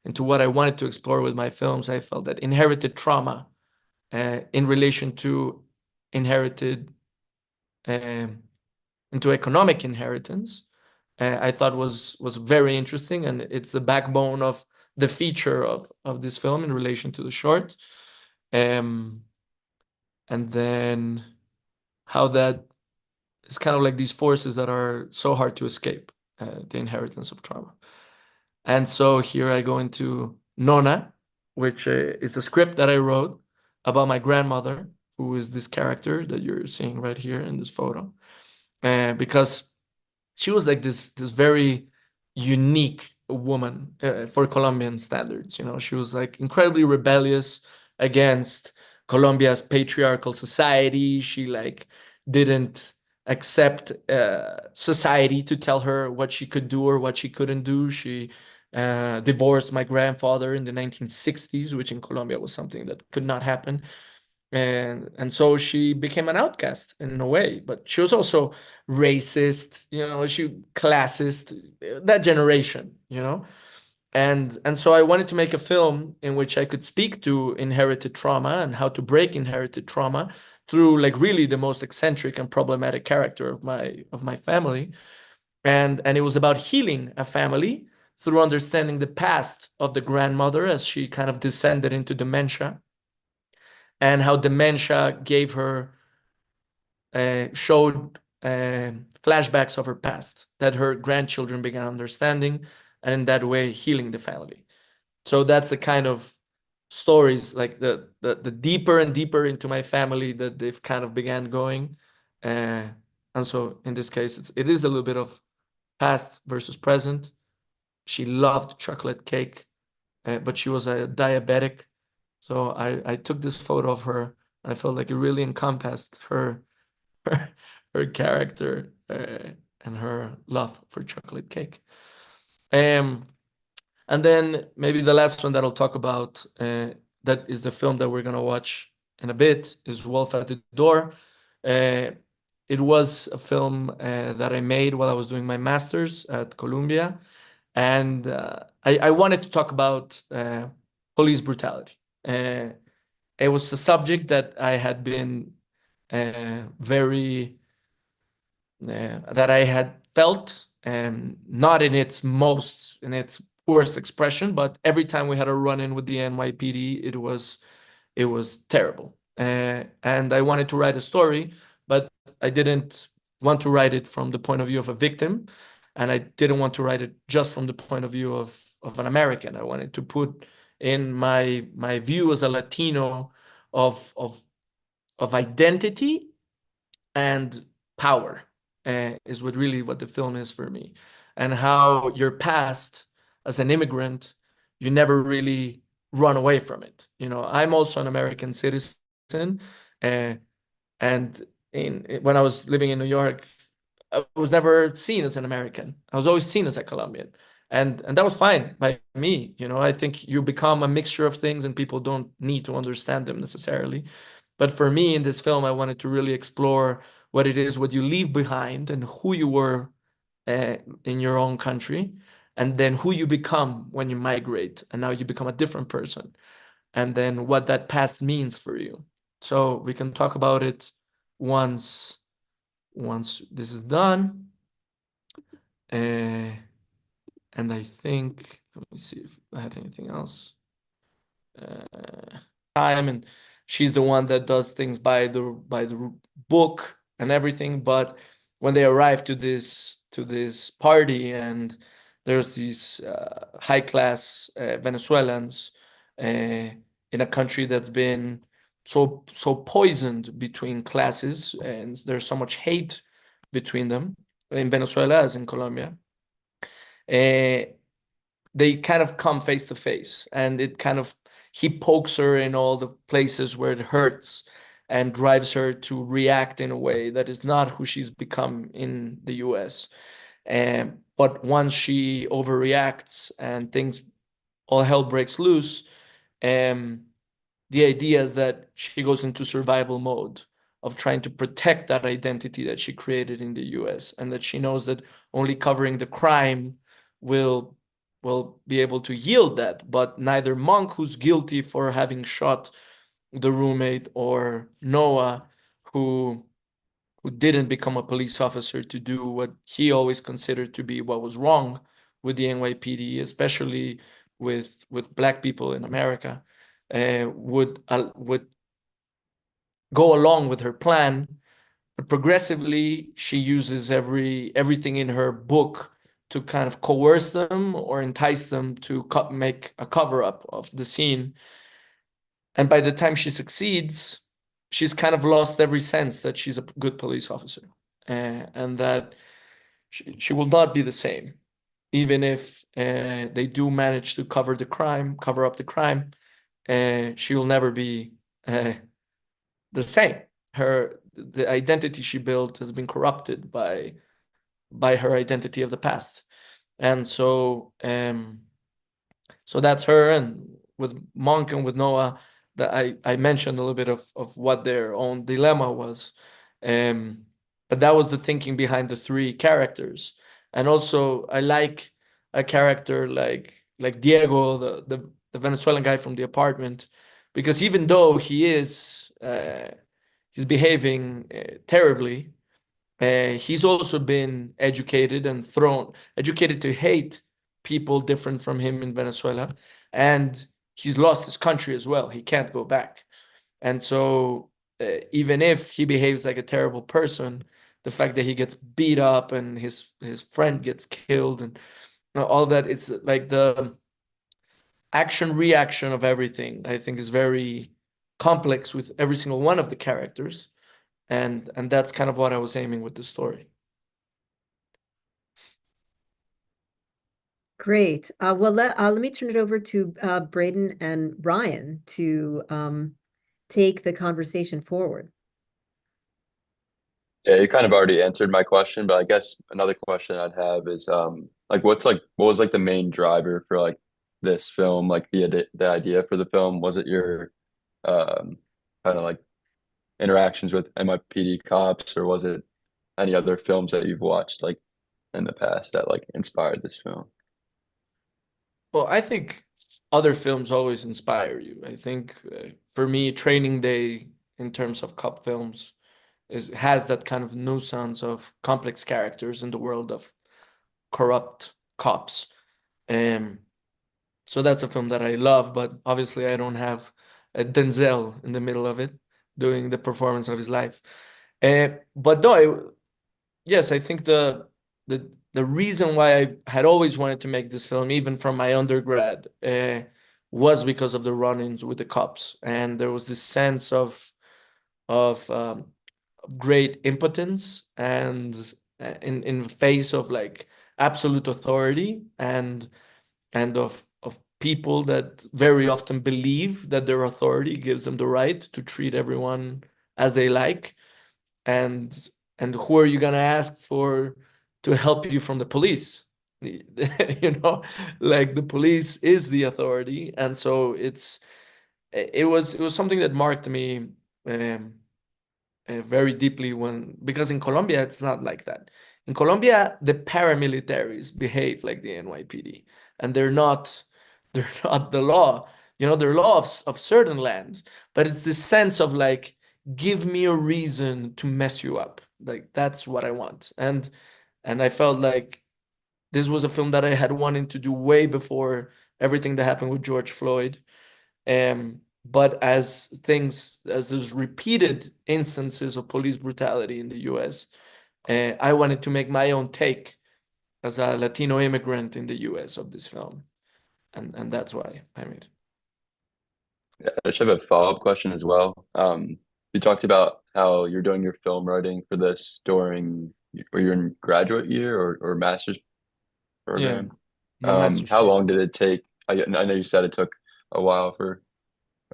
into what I wanted to explore with my films, I felt that inherited trauma, in relation to inherited, into economic inheritance, I thought was very interesting, and it's the backbone of the feature of this film in relation to the short. And then how that is kind of like these forces that are so hard to escape, the inheritance of trauma. And so here I go into Nona, which is a script that I wrote about my grandmother, who is this character that you're seeing right here in this photo, because she was like this very unique woman for Colombian standards. You know, she was like incredibly rebellious against Colombia's patriarchal society. She like didn't accept society to tell her what she could do or what she couldn't do. She divorced my grandfather in the 1960s, which in Colombia was something that could not happen. And so she became an outcast in a way, but she was also racist, you know, she classist, that generation, you know. And so I wanted to make a film in which I could speak to inherited trauma and how to break inherited trauma through like really the most eccentric and problematic character of my family. And it was about healing a family through understanding the past of the grandmother as she kind of descended into dementia, and how dementia gave her, showed flashbacks of her past that her grandchildren began understanding, and in that way healing the family. So that's the kind of stories, like the deeper and deeper into my family that they've kind of began going. And so in this case, it is a little bit of past versus present. She loved chocolate cake, but she was a diabetic. So I took this photo of her. I felt like it really encompassed her character, and her love for chocolate cake. And then maybe the last one that I'll talk about, that is the film that we're gonna watch in a bit, is Wolf at the Door. It was a film that I made while I was doing my master's at Columbia, and I wanted to talk about police brutality. It was a subject that I had been very that I had felt, not in its worst expression, but every time we had a run-in with the NYPD, it was terrible. And I wanted to write a story, but I didn't want to write it from the point of view of a victim, and I didn't want to write it just from the point of view of an American. I wanted to put in my view as a Latino of identity and power, is what the film is for me, and how your past as an immigrant, you never really run away from it. You know, I'm also an American citizen, and when I was living in New York, I was never seen as an American. I was always seen as a Colombian, and that was fine by me. You know, I think you become a mixture of things, and people don't need to understand them necessarily. But for me, in this film, I wanted to really explore what it is, what you leave behind, and who you were in your own country, and then who you become when you migrate, and now you become a different person, and then what that past means for you. So we can talk about it once this is done. And I think, let me see if I had anything else. Time, and she's the one that does things by the book and everything. But when they arrive to this party, and there's these high class Venezuelans in a country that's been so poisoned between classes, and there's so much hate between them in Venezuela as in Colombia. They kind of come face to face, and he pokes her in all the places where it hurts and drives her to react in a way that is not who she's become in the US. But once she overreacts and things, all hell breaks loose, the idea is that she goes into survival mode of trying to protect that identity that she created in the US, and that she knows that only covering the crime will be able to yield that. But neither Monk, who's guilty for having shot the roommate, or Noah, who didn't become a police officer to do what he always considered to be what was wrong with the NYPD, especially with Black people in America, would go along with her plan. But progressively, she uses everything in her book to kind of coerce them or entice them to make a cover-up of the scene. And by the time she succeeds, she's kind of lost every sense that she's a good police officer, and that she will not be the same, even if they do manage to cover up the crime. She will never be the same. The identity she built has been corrupted by her identity of the past. And so that's her. And with Monk and with Noah, that I mentioned a little bit of what their own dilemma was. But that was the thinking behind the three characters. And also I like a character like Diego, the Venezuelan guy from the apartment, because even though he's behaving terribly, he's also been educated to hate people different from him in Venezuela, and he's lost his country as well. He can't go back. And so even if he behaves like a terrible person, the fact that he gets beat up and his friend gets killed and all that, it's like the action reaction of everything, I think, is very complex with every single one of the characters. And that's kind of what I was aiming with the story. Great. Well, let me turn it over to Braden and Ryan to take the conversation forward. Yeah, you kind of already answered my question, but I guess another question I'd have is like what was like the main driver for like this film, like the idea for the film? Was it your kind of like interactions with NYPD cops, or was it any other films that you've watched like in the past that like inspired this film? Well, I think other films always inspire you. I think for me, Training Day, in terms of cop films, has that kind of nuisance of complex characters in the world of corrupt cops. So that's a film that I love, but obviously I don't have Denzel in the middle of it doing the performance of his life. But no, yes, I think the reason why I had always wanted to make this film, even from my undergrad, was because of the run-ins with the cops, and there was this sense of great impotence and in face of like absolute authority, and of people that very often believe that their authority gives them the right to treat everyone as they like. And who are you gonna ask for to help you from the police? Like the police is the authority. And so it was something that marked me very deeply because in Colombia it's not like that. In Colombia, the paramilitaries behave like the NYPD, and they're not the law. They're law of certain lands, but it's this sense of like, give me a reason to mess you up. Like that's what I want. And I felt like this was a film that I had wanted to do way before everything that happened with George Floyd. But as there's repeated instances of police brutality in the US, I wanted to make my own take as a Latino immigrant in the US of this film. And that's why I made it. Yeah, I just have a follow-up question as well. You talked about how you're doing your film writing for this during, or you're in graduate year or master's Yeah, program. my master's How long program. did it take? I know you said it took a while for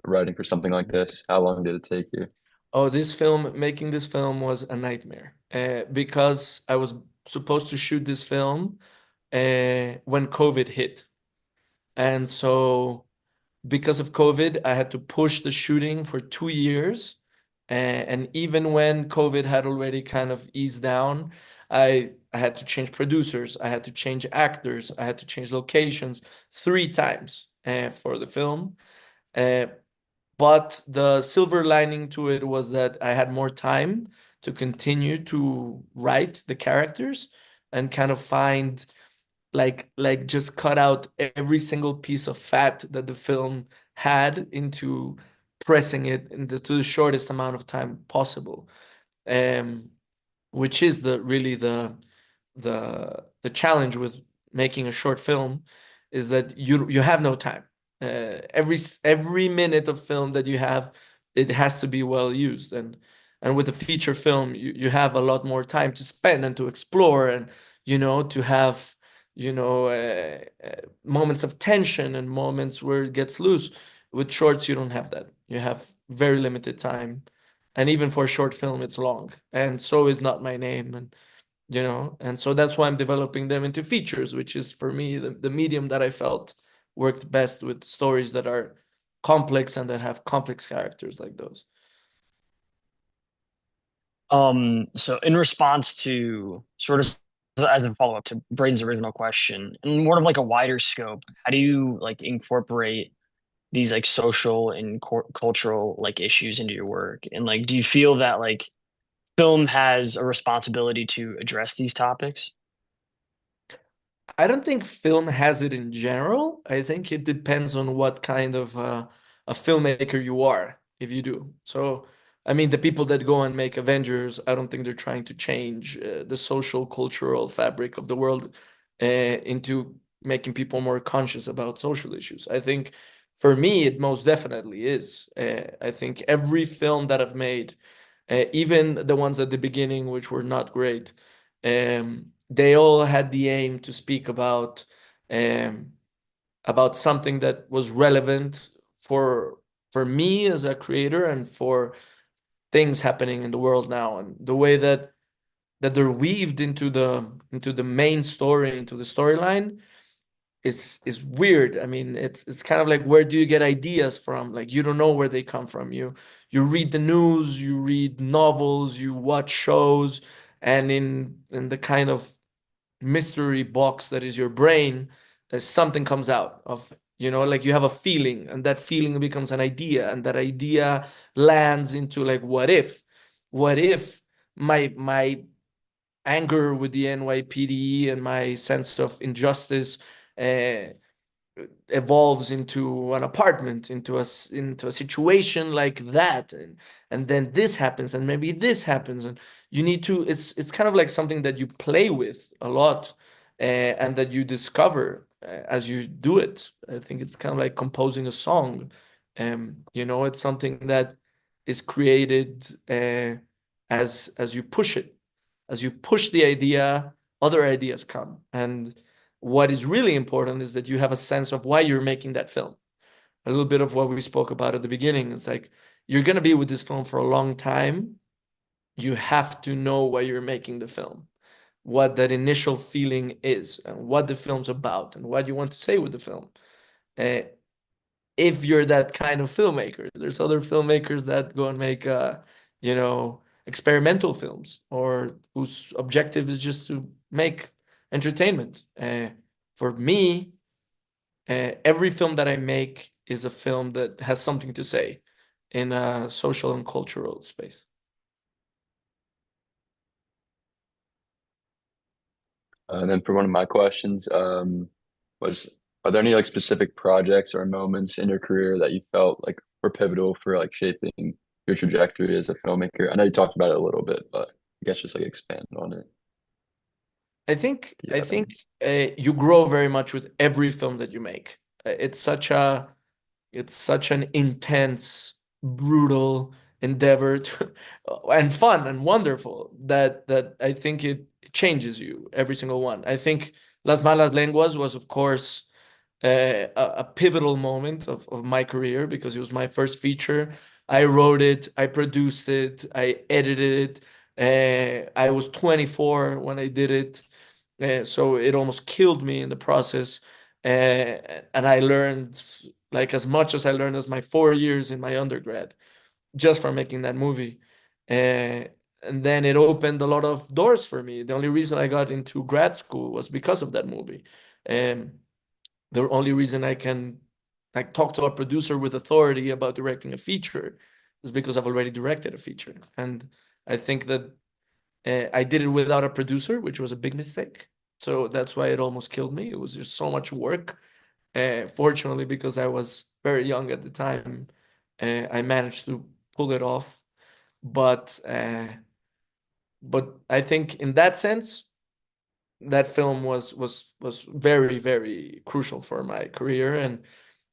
writing for something like this. How long did it take you? Oh, making this film was a nightmare because I was supposed to shoot this film when COVID hit. And so because of COVID, I had to push the shooting for 2 years. And even when COVID had already kind of eased down, I had to change producers, I had to change actors, I had to change locations 3 times for the film. Uh, but the silver lining to it was that I had more time to continue to write the characters and kind of find like just cut out every single piece of fat that the film had into pressing it into to the shortest amount of time possible. Um, which is really the challenge with making a short film, is that you have no time. Every minute of film that you have, it has to be well used, and with a feature film, you have a lot more time to spend and to explore, and to have moments of tension and moments where it gets loose. With shorts, you don't have that. You have very limited time, and even for a short film it's long, and so is Not My Name, and so that's why I'm developing them into features, which is for me the medium that I felt worked best with stories that are complex and that have complex characters like those. So in response to sort of as a follow-up to Braden's original question, and more of like a wider scope, how do you like incorporate these like social and cultural like issues into your work? And like, do you feel that like film has a responsibility to address these topics? I don't think film has it in general. I think it depends on what kind of a filmmaker you are, if you do. So, I mean, the people that go and make Avengers, I don't think they're trying to change the social, cultural fabric of the world into making people more conscious about social issues. I think for me, it most definitely is. I think every film that I've made, even the ones at the beginning, which were not great, they all had the aim to speak um, about something that was relevant for me as a creator and for things happening in the world now, and the way that they're weaved into the main story, into the storyline is weird. I mean, it's kind of like, where do you get ideas from? Like, you don't know where they come from. You read the news, you read novels, you watch shows, and in the kind of mystery box that is your brain, something comes out of, like, you have a feeling, and that feeling becomes an idea, and that idea lands into like, what if my anger with the NYPD and my sense of injustice uh, evolves into an apartment, into a situation like that, and then this happens, and maybe this happens, and you need to. It's kind of like something that you play with a lot, and that you discover as you do it. I think it's kind of like composing a song. It's something that is created as you push it, as you push the idea, other ideas come, and what is really important is that you have a sense of why you're making that film. A little bit of what we spoke about at the beginning. It's like, you're going to be with this film for a long time. You have to know why you're making the film, what that initial feeling is, and what the film's about, and what you want to say with the film. Uh, if you're that kind of filmmaker, there's other filmmakers that go and make, you know, experimental films or whose objective is just to make entertainment. For me, every film that I make is a film that has something to say in a social and cultural space. And then for one of my questions, was are there any like specific projects or moments in your career that you felt like were pivotal for like shaping your trajectory as a filmmaker? I know you talked about it a little bit, but I guess just like expand on it. I think Yeah. you grow very much with every film that you make. It's such an intense, brutal endeavor and fun and wonderful that I think it changes you every single one. I think Las Malas Lenguas was, of course, a pivotal moment of my career because it was my first feature. I wrote it, I produced it, I edited it. I was 24 when I did it. So it almost killed me in the process. And I learned like as much as I learned as my 4 years in my undergrad just from making that movie. And then it opened a lot of doors for me. The only reason I got into grad school was because of that movie. The only reason I can like talk to a producer with authority about directing a feature is because I've already directed a feature. And I think that I did it without a producer, which was a big mistake. So that's why it almost killed me. It was just so much work. Fortunately, because I was very young at the time, I managed to pull it off. But I think in that sense, that film was very, very crucial for my career. And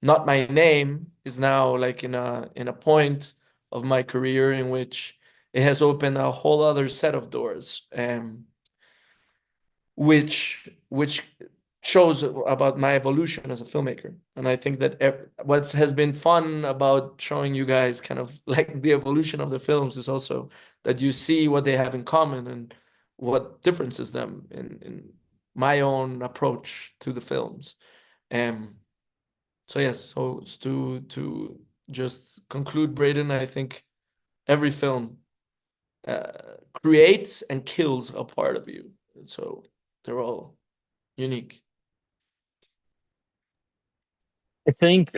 Not My Name is now like in a point of my career in which it has opened a whole other set of doors, which shows about my evolution as a filmmaker. And I think that what has been fun about showing you guys kind of like the evolution of the films is also that you see what they have in common and what differences them in my own approach to the films. So yes, so to just conclude, Braden, I think every film creates and kills a part of you. So they're all unique. I think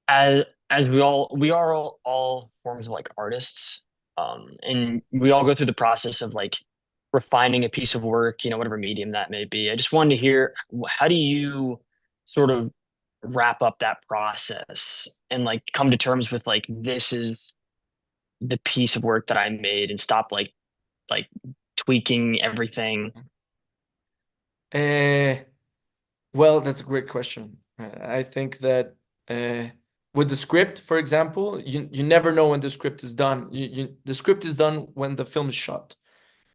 as we are all forms of like artists, and we all go through the process of like refining a piece of work, whatever medium that may be. I just wanted to hear, how do you sort of wrap up that process and like come to terms with like, this is the piece of work that I made, and stop like tweaking everything? Well, that's a great question. I think that with the script, for example, you never know when the script is done. The script is done when the film is shot.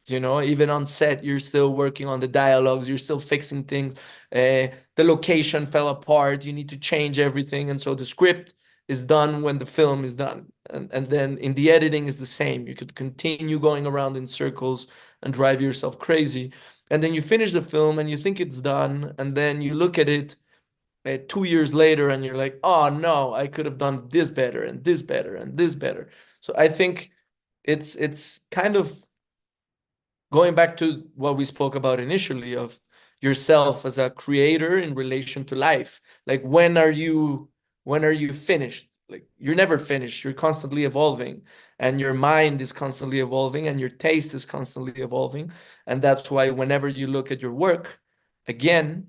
Even on set, you're still working on the dialogues, you're still fixing things. The location fell apart, you need to change everything. And so the script is done when the film is done. And then in the editing is the same. You could continue going around in circles and drive yourself crazy. And then you finish the film and you think it's done. And then you look at it 2 years later and you're like, oh no, I could have done this better and this better and this better. So I think it's kind of going back to what we spoke about initially of yourself as a creator in relation to life. Like when are you finished? Like you're never finished. You're constantly evolving, and your mind is constantly evolving, and your taste is constantly evolving. And that's why whenever you look at your work again,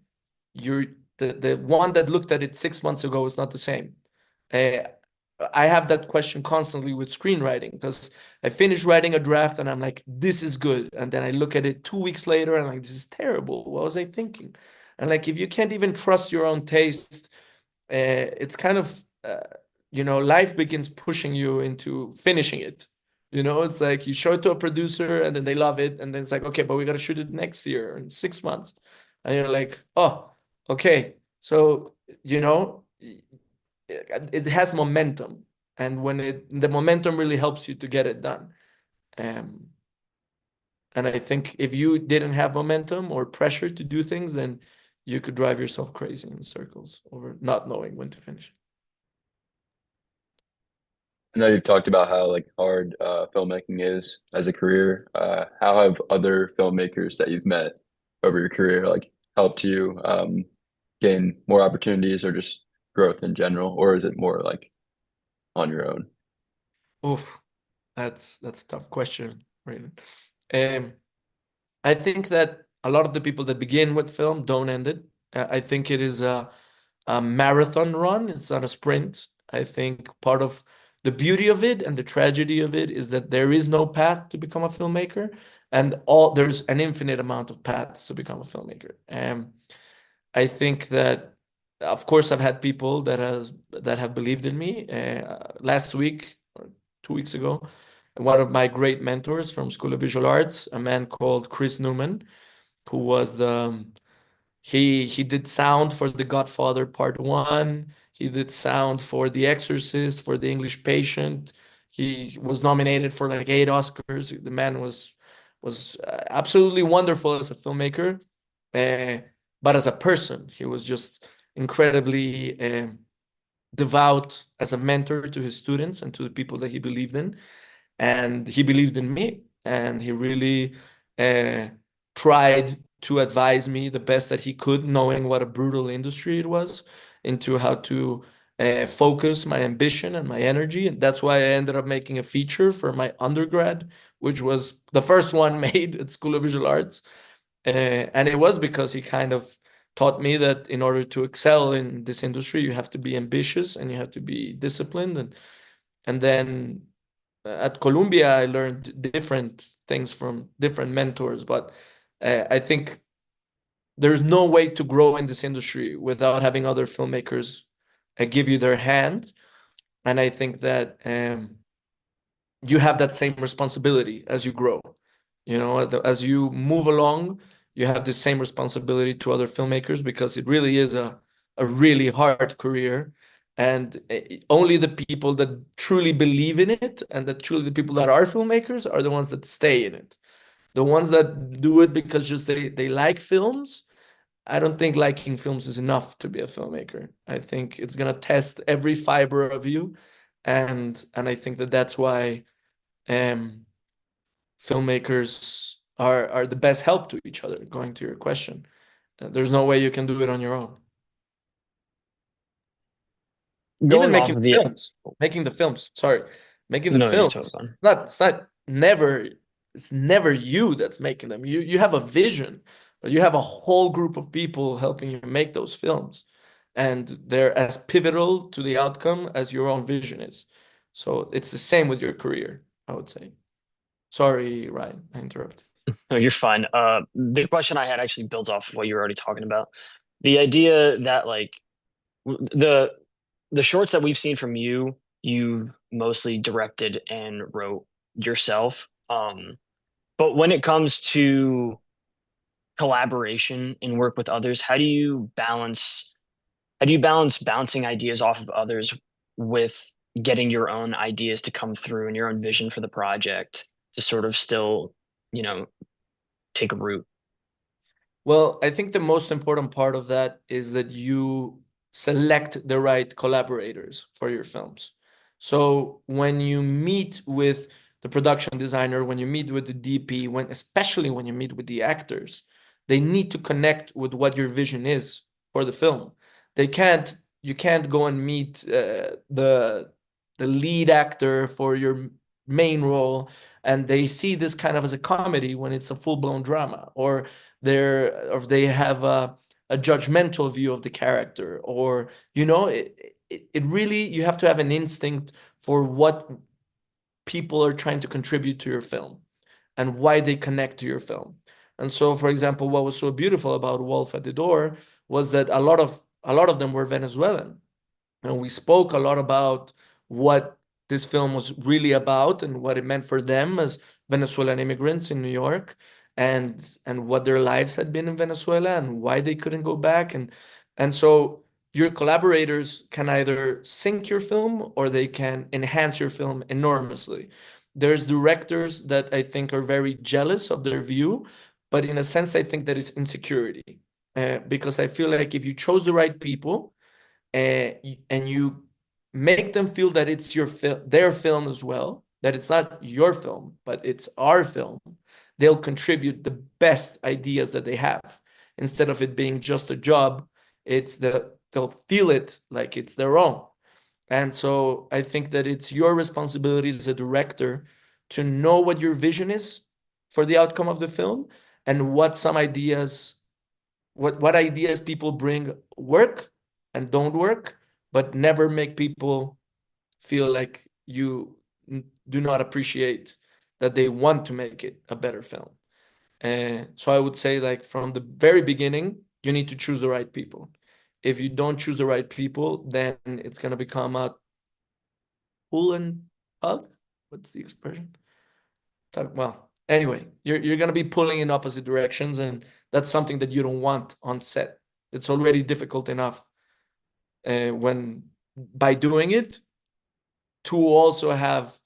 you're the one that looked at it 6 months ago is not the same. Uh, I have that question constantly with screenwriting because I finish writing a draft and I'm like, this is good. And then I look at it 2 weeks later and I'm like, this is terrible. What was I thinking? And like, if you can't even trust your own taste, it's kind of, life begins pushing you into finishing it. It's like you show it to a producer and then they love it. And then it's like, okay, but we got to shoot it next year in 6 months. And you're like, oh, okay. So, it has momentum, and when the momentum really helps you to get it done. And I think if you didn't have momentum or pressure to do things, then you could drive yourself crazy in circles over not knowing when to finish. I know you've talked about how like hard filmmaking is as a career. How have other filmmakers that you've met over your career like helped you gain more opportunities or just growth in general, or is it more like on your own? Oh, that's a tough question, Raymond. Um, I think that a lot of the people that begin with film don't end it. I think it is a marathon run. It's not a sprint. I think part of the beauty of it and the tragedy of it is that there is no path to become a filmmaker, and there's an infinite amount of paths to become a filmmaker. I think that, of course, I've had people that have believed in me. Last week or 2 weeks ago, one of my great mentors from School of Visual Arts, a man called Chris Newman, who was he did sound for The Godfather Part 1. He did sound for The Exorcist, for The English Patient. He was nominated for like 8 Oscars. The man was absolutely wonderful as a filmmaker, but as a person, he was just incredibly devout as a mentor to his students and to the people that he believed in. And he believed in me, and he really tried to advise me the best that he could, knowing what a brutal industry it was, into how to focus my ambition and my energy. And that's why I ended up making a feature for my undergrad, which was the first one made at School of Visual Arts. And it was because he kind of taught me that in order to excel in this industry, you have to be ambitious and you have to be disciplined. And then at Colombia, I learned different things from different mentors, but I think there's no way to grow in this industry without having other filmmakers give you their hand. And I think that you have that same responsibility as you grow. You know, as you move along, you have the same responsibility to other filmmakers because it really is a really hard career. And only the people that truly believe in it and that truly the people that are filmmakers are the ones that stay in it. The ones that do it because just they like films, I don't think liking films is enough to be a filmmaker. I think it's gonna test every fiber of you, and I think that that's why um, filmmakers are the best help to each other. Going to your question, there's no way you can do it on your own. Even Going off of the making the films. Sorry, making the no, you're films. totally fine. It's not never. It's never you that's making them. You have a vision, but you have a whole group of people helping you make those films, and they're as pivotal to the outcome as your own vision is. So it's the same with your career, I would say. Sorry, Ryan, I interrupted. No, you're fine. The question I had actually builds off of what you were already talking about. The idea that like the shorts that we've seen from you, you've mostly directed and wrote yourself. But when it comes to collaboration and work with others, how do you balance bouncing ideas off of others with getting your own ideas to come through and your own vision for the project to sort of still, you know, take a root? Well, I think the most important part of that is that you select the right collaborators for your films. So when you meet with the production designer, when you meet with the DP, especially when you meet with the actors, they need to connect with what your vision is for the film. You can't go and meet the lead actor for your main role, and they see this kind of as a comedy when it's a full-blown drama, or they have a judgmental view of the character, or it really, you have to have an instinct for what people are trying to contribute to your film and why they connect to your film. And so, for example, what was so beautiful about Wolf at the Door was that a lot of them were Venezuelan, and we spoke a lot about what this film was really about and what it meant for them as Venezuelan immigrants in New York, and what their lives had been in Venezuela and why they couldn't go back. And so your collaborators can either sink your film or they can enhance your film enormously. There's directors that I think are very jealous of their view, but in a sense, I think that is insecurity. Because I feel like if you chose the right people, and you make them feel that it's their film as well, that it's not your film, but it's our film, they'll contribute the best ideas that they have. Instead of it being just a job, they'll feel it like it's their own. And so I think that it's your responsibility as a director to know what your vision is for the outcome of the film, and what ideas people bring work and don't work, but never make people feel like you do not appreciate that they want to make it a better film. So I would say, like, from the very beginning, you need to choose the right people. If you don't choose the right people, then it's going to become a pull and hug. What's the expression? Well, anyway, you're going to be pulling in opposite directions, and that's something that you don't want on set. It's already difficult enough when by doing it to also have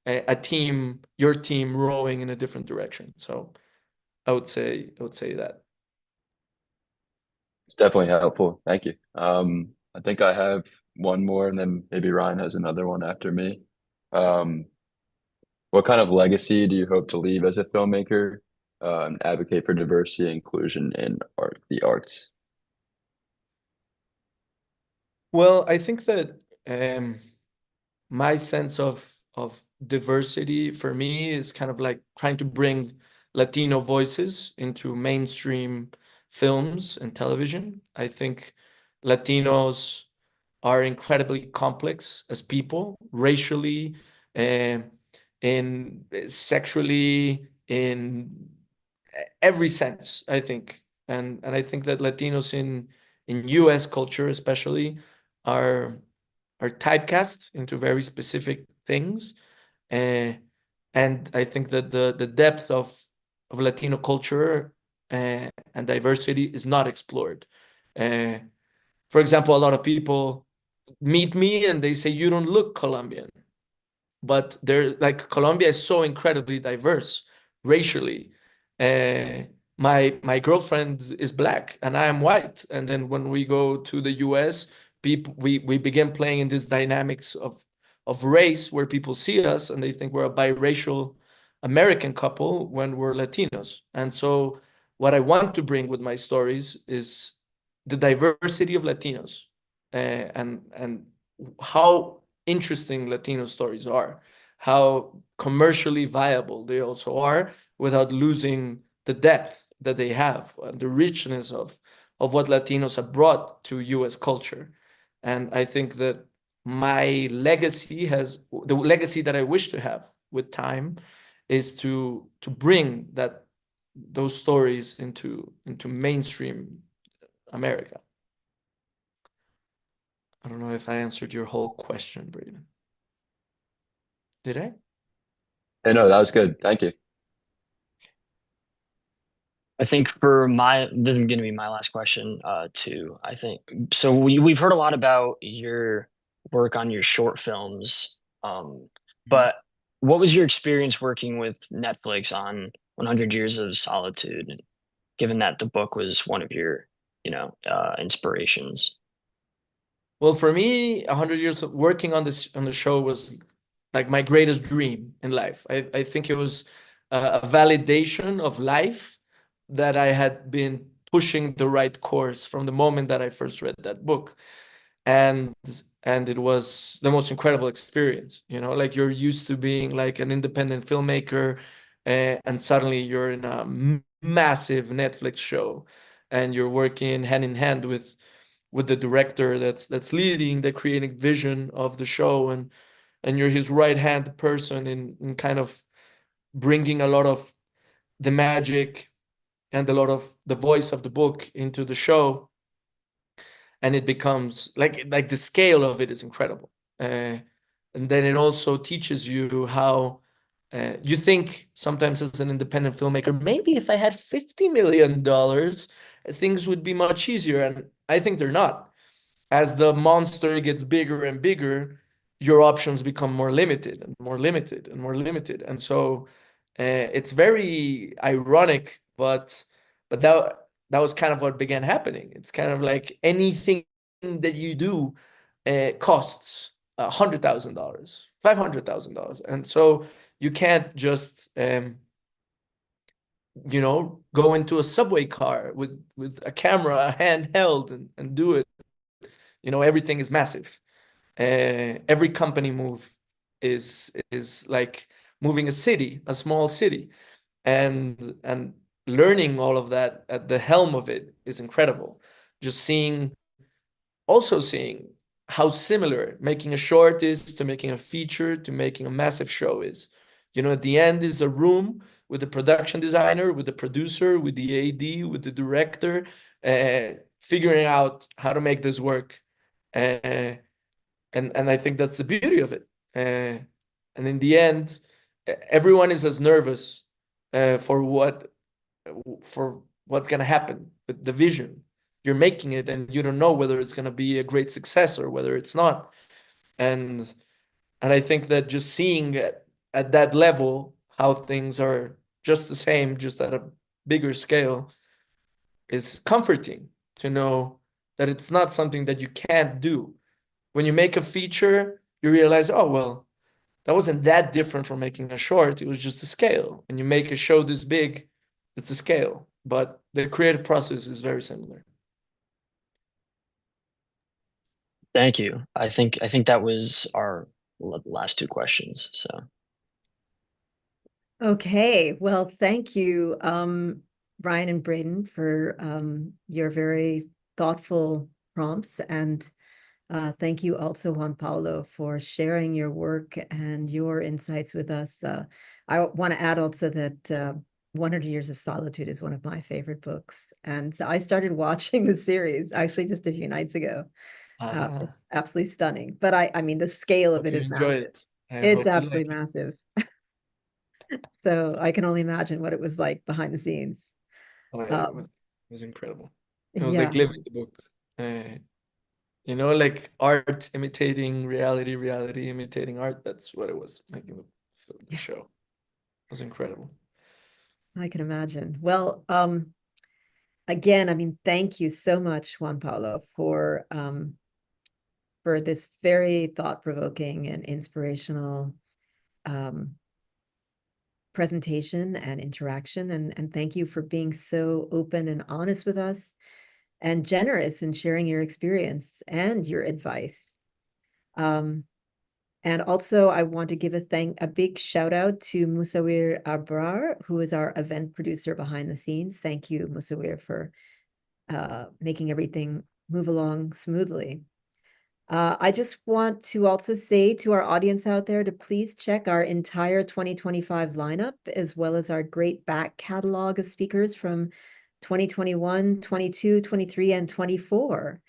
a team, your team, rowing in a different direction. So I would say that. It's definitely helpful. Thank you. I think I have one more, and then maybe Ryan has another one after me. What kind of legacy do you hope to leave as a filmmaker, and advocate for diversity and inclusion in the arts? Well, I think that my sense of diversity for me is kind of like trying to bring Latino voices into mainstream films and television. I think Latinos are incredibly complex as people, racially, in sexually, in every sense, I think. And I think that Latinos in US culture especially are typecast into very specific things. And I think that the depth of Latino culture and diversity is not explored. For example, a lot of people meet me and they say, "You don't look Colombian." But they're like, Colombia is so incredibly diverse racially. My girlfriend is black and I am white. And then when we go to the US, we begin playing in this dynamics of race, where people see us and they think we're a biracial American couple when we're Latinos. And so what I want to bring with my stories is the diversity of Latinos, and how interesting Latino stories are, how commercially viable they also are, without losing the depth that they have and the richness of what Latinos have brought to US culture. And I think that the legacy that I wish to have with time is to bring those stories into mainstream America. I don't know if I answered your whole question, Braden. Did I? Hey, no, that was good. Thank you. I think this is going to be my last question, too. I think so. We've heard a lot about your work on your short films, but what was your experience working with Netflix on 100 Years of Solitude, given that the book was one of your, inspirations? Well, for me, 100 years of working on the show was like my greatest dream in life. I think it was a validation of life, that I had been pushing the right course from the moment that I first read that book. And it was the most incredible experience. Like, you're used to being like an independent filmmaker, and suddenly you're in a massive Netflix show, and you're working hand in hand with the director that's leading the creative vision of the show, and you're his right hand person in kind of bringing a lot of the magic and a lot of the voice of the book into the show. And it becomes like the scale of it is incredible. And then it also teaches you how you think sometimes as an independent filmmaker, maybe if I had $50 million, things would be much easier. And I think they're not. As the monster gets bigger and bigger, your options become more limited and more limited and more limited. And so it's very ironic, but that was kind of what began happening. It's kind of like anything that you do costs. $100,000, $500,000. And so you can't just, you know, go into a subway car with a camera, a handheld, and do it. You know, everything is massive. Every company move is like moving a city, a small city, and learning all of that at the helm of it is incredible. Just seeing how similar making a short is to making a feature to making a massive show is. You know, at the end is a room with the production designer, with the producer, with the AD, with the director, figuring out how to make this work. And I think that's the beauty of it. And in the end, everyone is as nervous for what's going to happen with the vision. You're making it and you don't know whether it's going to be a great success or whether it's not. And I think that just seeing at that level how things are just the same, just at a bigger scale, is comforting to know that it's not something that you can't do. When you make a feature, you realize, oh, well, that wasn't that different from making a short. It was just a scale. When you make a show this big, it's a scale. But the creative process is very similar. Thank you. I think that was our last two questions. So Okay, well, thank you, Ryan and Braden, for your very thoughtful prompts, and thank you also, Juan Paulo, for sharing your work and your insights with us. I want to add also that 100 Years of Solitude is one of my favorite books, and so I started watching the series actually just a few nights ago. It's absolutely stunning, but I mean, the scale of it is massive. It's absolutely massive. So I can only imagine what it was like behind the scenes. Oh, yeah, it was incredible. It was Yeah. like living the book. You know, like art imitating reality, reality imitating art. That's what it was, making the show. It was incredible. I can imagine. Well, again, I mean, thank you so much, Juan Paulo, for this very thought-provoking and inspirational presentation and interaction. And thank you for being so open and honest with us and generous in sharing your experience and your advice. And also, I want to give a big shout out to Musawir Abrar, who is our event producer behind the scenes. Thank you, Musawir, for making everything move along smoothly. I just want to also say to our audience out there to please check our entire 2025 lineup, as well as our great back catalog of speakers from 2021, 22, 23, and 24.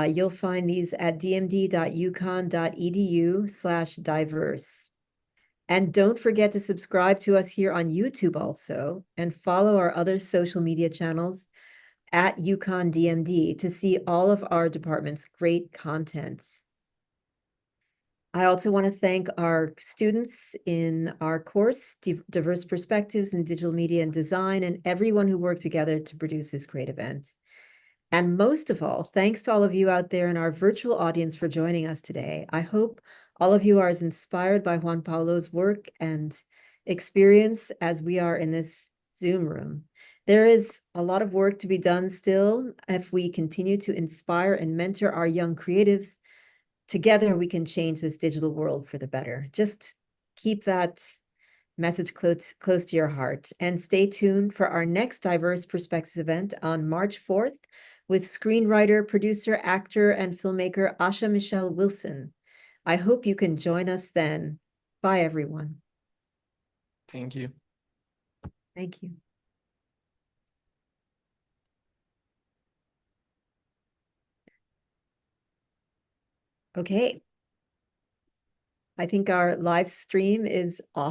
You'll find these at dmd.uconn.edu/diverse. And don't forget to subscribe to us here on YouTube also, and follow our other social media channels at UConn DMD to see all of our department's great contents. I also want to thank our students in our course, Diverse Perspectives in Digital Media and Design, and everyone who worked together to produce this great event. And most of all, thanks to all of you out there in our virtual audience for joining us today. I hope all of you are as inspired by Juan Paulo's work and experience as we are in this Zoom room. There is a lot of work to be done still. If we continue to inspire and mentor our young creatives, together we can change this digital world for the better. Just keep that message close to your heart, and stay tuned for our next Diverse Perspectives event on March 4th with screenwriter, producer, actor, and filmmaker Asha Michelle Wilson. I hope you can join us then. Bye, everyone. Thank you. Thank you. Okay. I think our live stream is off.